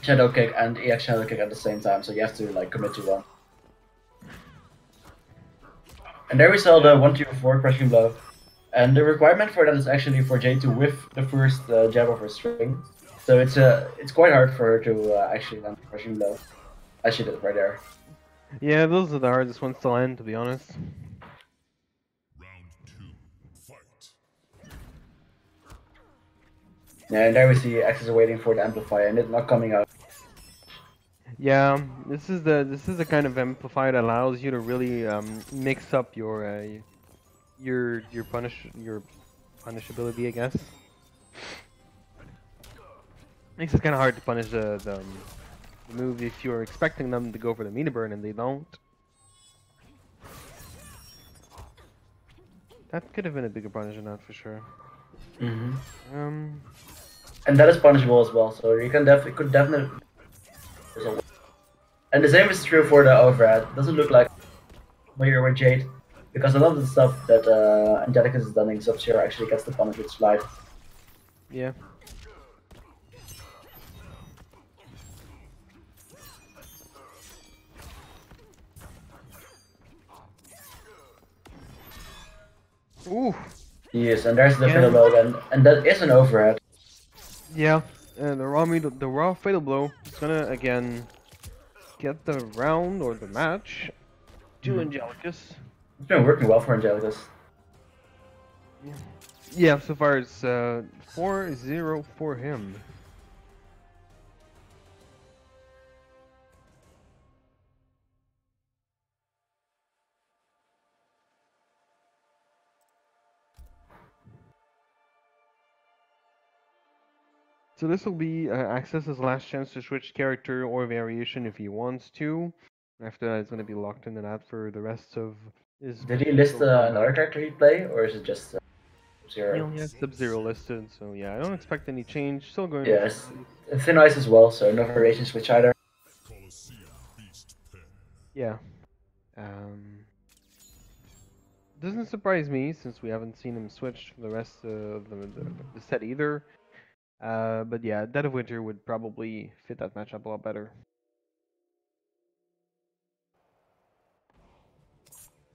shadow kick and EX shadow kick at the same time, so you have to like commit to one. And there we saw the 1-2-4 crushing blow. And the requirement for that is actually for Jade to whiff the first jab of her string. So it's quite hard for her to actually land the crushing blow, as she did right there. Yeah, those are the hardest ones to land, to be honest. Round 2, fight. Yeah, and there we see Axis waiting for the amplifier and it not coming out. Yeah, this is the kind of amplify that allows you to really mix up your punishability, I guess. Makes it kind of hard to punish the move if you're expecting them to go for the meter burn and they don't. That could have been a bigger punish than that for sure. And that is punishable as well, so you can definitely. And the same is true for the overhead. It doesn't look like when you're with Jade, because a lot of the stuff that Angelicus is done in Sub-Zero actually gets the punish with slide. Yeah. Ooh. Yes, and there's the fatal blow again, and that is an overhead. Yeah, the raw fatal blow is gonna again get the round or the match to Angelicus. It's been working well for Angelicus. Yeah, so far it's 4-0 for him. So this will be Access's last chance to switch character or variation if he wants to. After that, it's going to be locked into that for the rest of his... Did he list another character he'd play, or is it just He Zero? only has Sub-Zero listed, so yeah, I don't expect any change. Still going Yes, Thin Ice as well, so no variation switch either. Colosseum Beast Pen. Yeah. Doesn't surprise me, since we haven't seen him switch for the rest of the set either. But yeah, Dead of Winter would probably fit that matchup a lot better.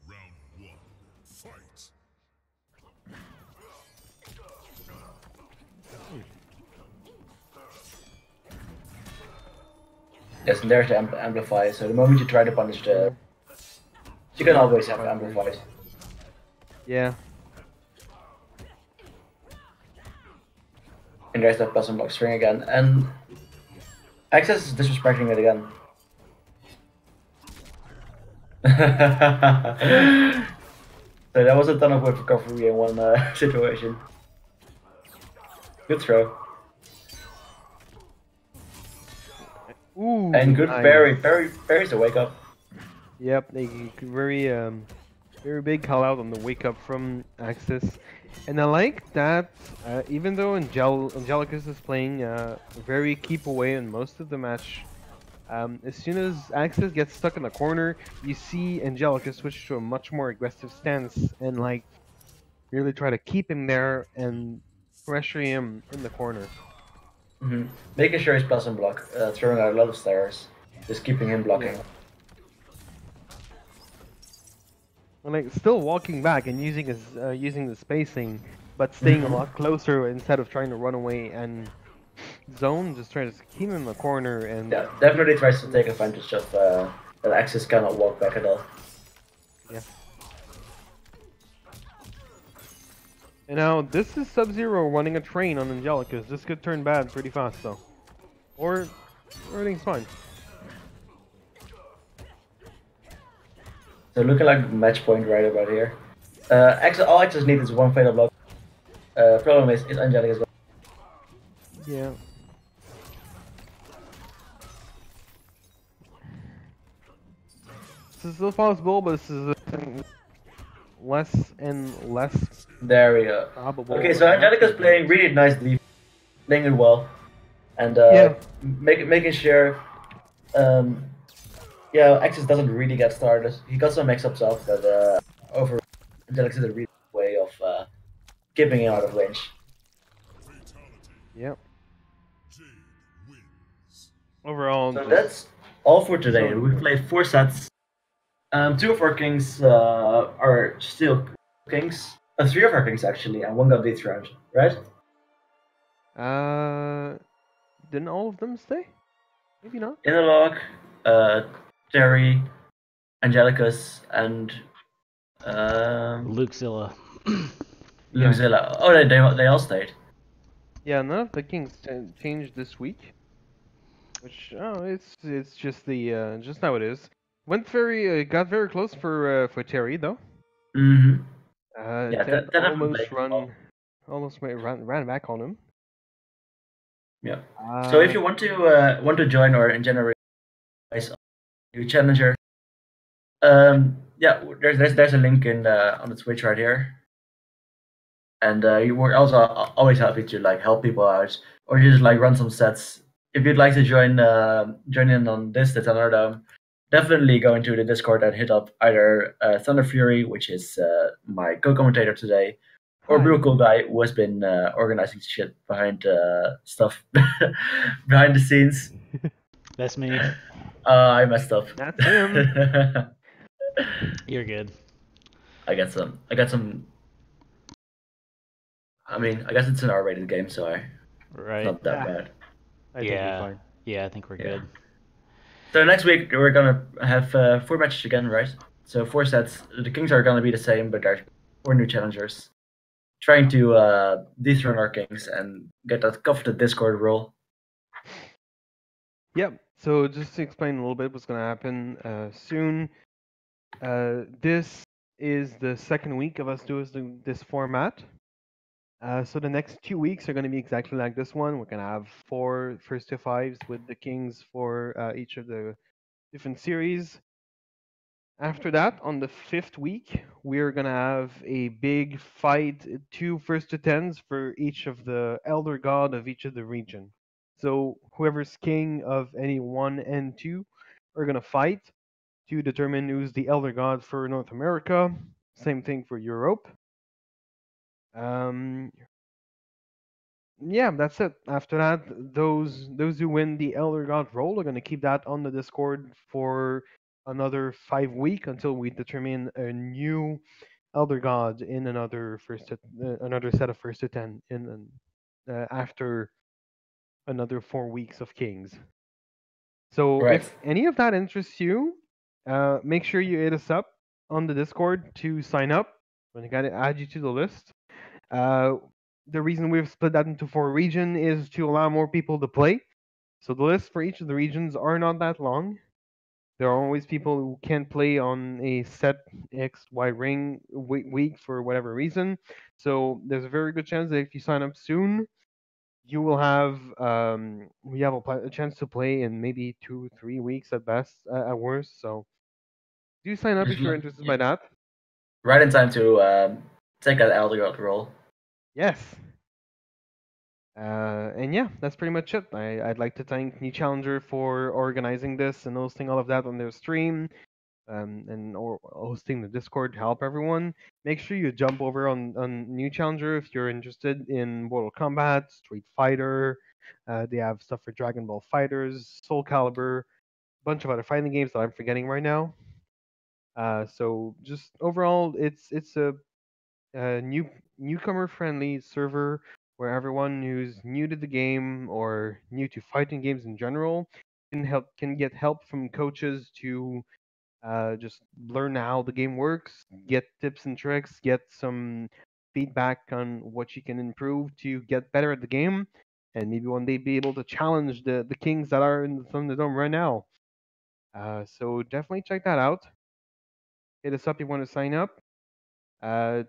Round 1, fight. Yes, and there's the amplify, so the moment you try to punish the... You can always have amplified. Yeah. And there's that plus unblock string again, and Access is disrespecting it again. So that was a ton of whip recovery in one situation. Good throw. Ooh. And good nice. parries the wake up. Yep, they very big call out on the wake up from Axis. And I like that, even though Angelicus is playing very keep away in most of the match, as soon as Axis gets stuck in the corner, you see Angelicus switch to a much more aggressive stance and like really try to keep him there and pressure him in the corner. Making sure he's plus and block, throwing out a lot of stairs, just keeping him blocking. Yeah. And like still walking back and using his using the spacing, but staying a lot closer instead of trying to run away and zone. Just trying to keep him in the corner and Yeah, definitely tries to take advantage of that Axis cannot walk back at all. yeah. And now this is Sub-Zero running a train on Angelicus. This could turn bad pretty fast though. Or everything's fine. So looking like match point right about here. All Axis need is one fatal block. Problem is Angelic as well. Yeah. This is still possible, but this is less and less There we go. probable. Okay, so Angelica's playing really nice defense, playing it well, and Yeah. making sure. Yeah, Axis doesn't really get started. He got some mix-ups off, but over Angelica's did a really good way of keeping him out of range. Yep. Jade wins. Overall, So just- that's all for today. So- We played 4 sets. 2 of our kings are still kings. 3 of our kings actually, and 1 got dethroned, right? Didn't all of them stay? Maybe not. Inalog, Terry, Angelicus, and Lukez1lla. Lukez1lla. Oh, they all stayed. Yeah, none of the kings changed this week. Which it's just the just how it is. Got very close for Terry though. Mm-hmm. Yeah, Ted that almost happened. ran back on him. Yeah. So if you want to join our generation new challenger, yeah, there's a link in on the Twitch right here, and we're also always happy to like help people out or just like run some sets. If you'd like to join in on the Thunderdome, definitely go into the Discord and hit up either Thunder Fury, which is my co-commentator today, or Hi. Real Cool Guy, who has been organizing shit behind stuff behind the scenes. That's me. I messed up. That's him. You're good. I got some. I mean, I guess it's an R-rated game, so it's Right. not that Ah. bad. I think Yeah. you're fine. Yeah, I think we're Yeah. good. So next week we're gonna have 4 matches again, right? So 4 sets. The kings are gonna be the same, but there's 4 new challengers trying to dethrone our kings and get that coveted Discord role. Yep. So just to explain a little bit what's gonna happen soon. This is the second week of us doing this format. So the next 2 weeks are going to be exactly like this one. We're going to have 4 first to 5s with the kings for each of the different series. After that, on the 5th week, we're going to have a big fight, 2 first to 10s for each of the elder god of each of the region. So whoever's king of any 1 and 2 are going to fight to determine who's the elder god for North America. Same thing for Europe. Yeah, that's it. After that, those who win the Elder God role are gonna keep that on the Discord for another 5 week until we determine a new Elder God in another another set of first to 10 in after another 4 weeks of Kings. So Right. if any of that interests you, make sure you hit us up on the Discord to sign up. When I gotta add you to the list. The reason we've split that into 4 regions is to allow more people to play. So the lists for each of the regions are not that long. There are always people who can't play on a set X, Y ring week for whatever reason. So there's a very good chance that if you sign up soon, you will have a chance to play in maybe 2-3 weeks at best, at worst. So do sign up if you're interested by that. Right in time to take that Elder God role. Yes. And yeah, that's pretty much it. I'd like to thank New Challenger for organizing this and hosting all of that on their stream, and or hosting the Discord to help everyone. Make sure you jump over on New Challenger if you're interested in Mortal Kombat, Street Fighter. They have stuff for Dragon Ball Fighters, Soul Calibur, bunch of other fighting games that I'm forgetting right now. So just overall, it's a newcomer friendly server where everyone who's new to the game or new to fighting games in general can get help from coaches to just learn how the game works, get tips and tricks, get some feedback on what you can improve to get better at the game, and maybe one day be able to challenge the kings that are in the Thunderdome right now. So definitely check that out. Hit us up if you want to sign up.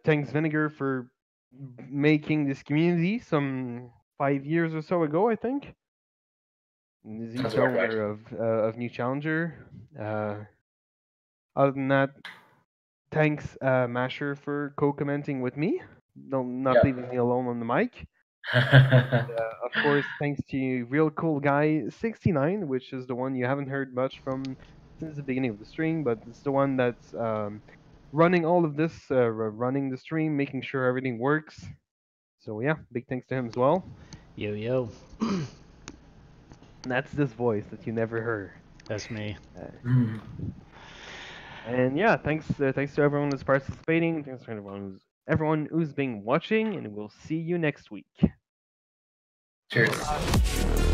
Thanks Vinegar for making this community some 5 years or so ago, I think. He's That's the about owner of New Challenger. Other than that, thanks Masher for co-commenting with me. Not Yeah. leaving me alone on the mic. Of course, thanks to Real Cool Guy 69, which is the one you haven't heard much from since the beginning of the stream, but it's the one that's running all of this, running the stream, making sure everything works. So yeah, big thanks to him as well. Yo, yo. And that's this voice that you never heard. That's me. And yeah, thanks to everyone who's participating. Thanks to everyone who's been watching, and we'll see you next week. Cheers.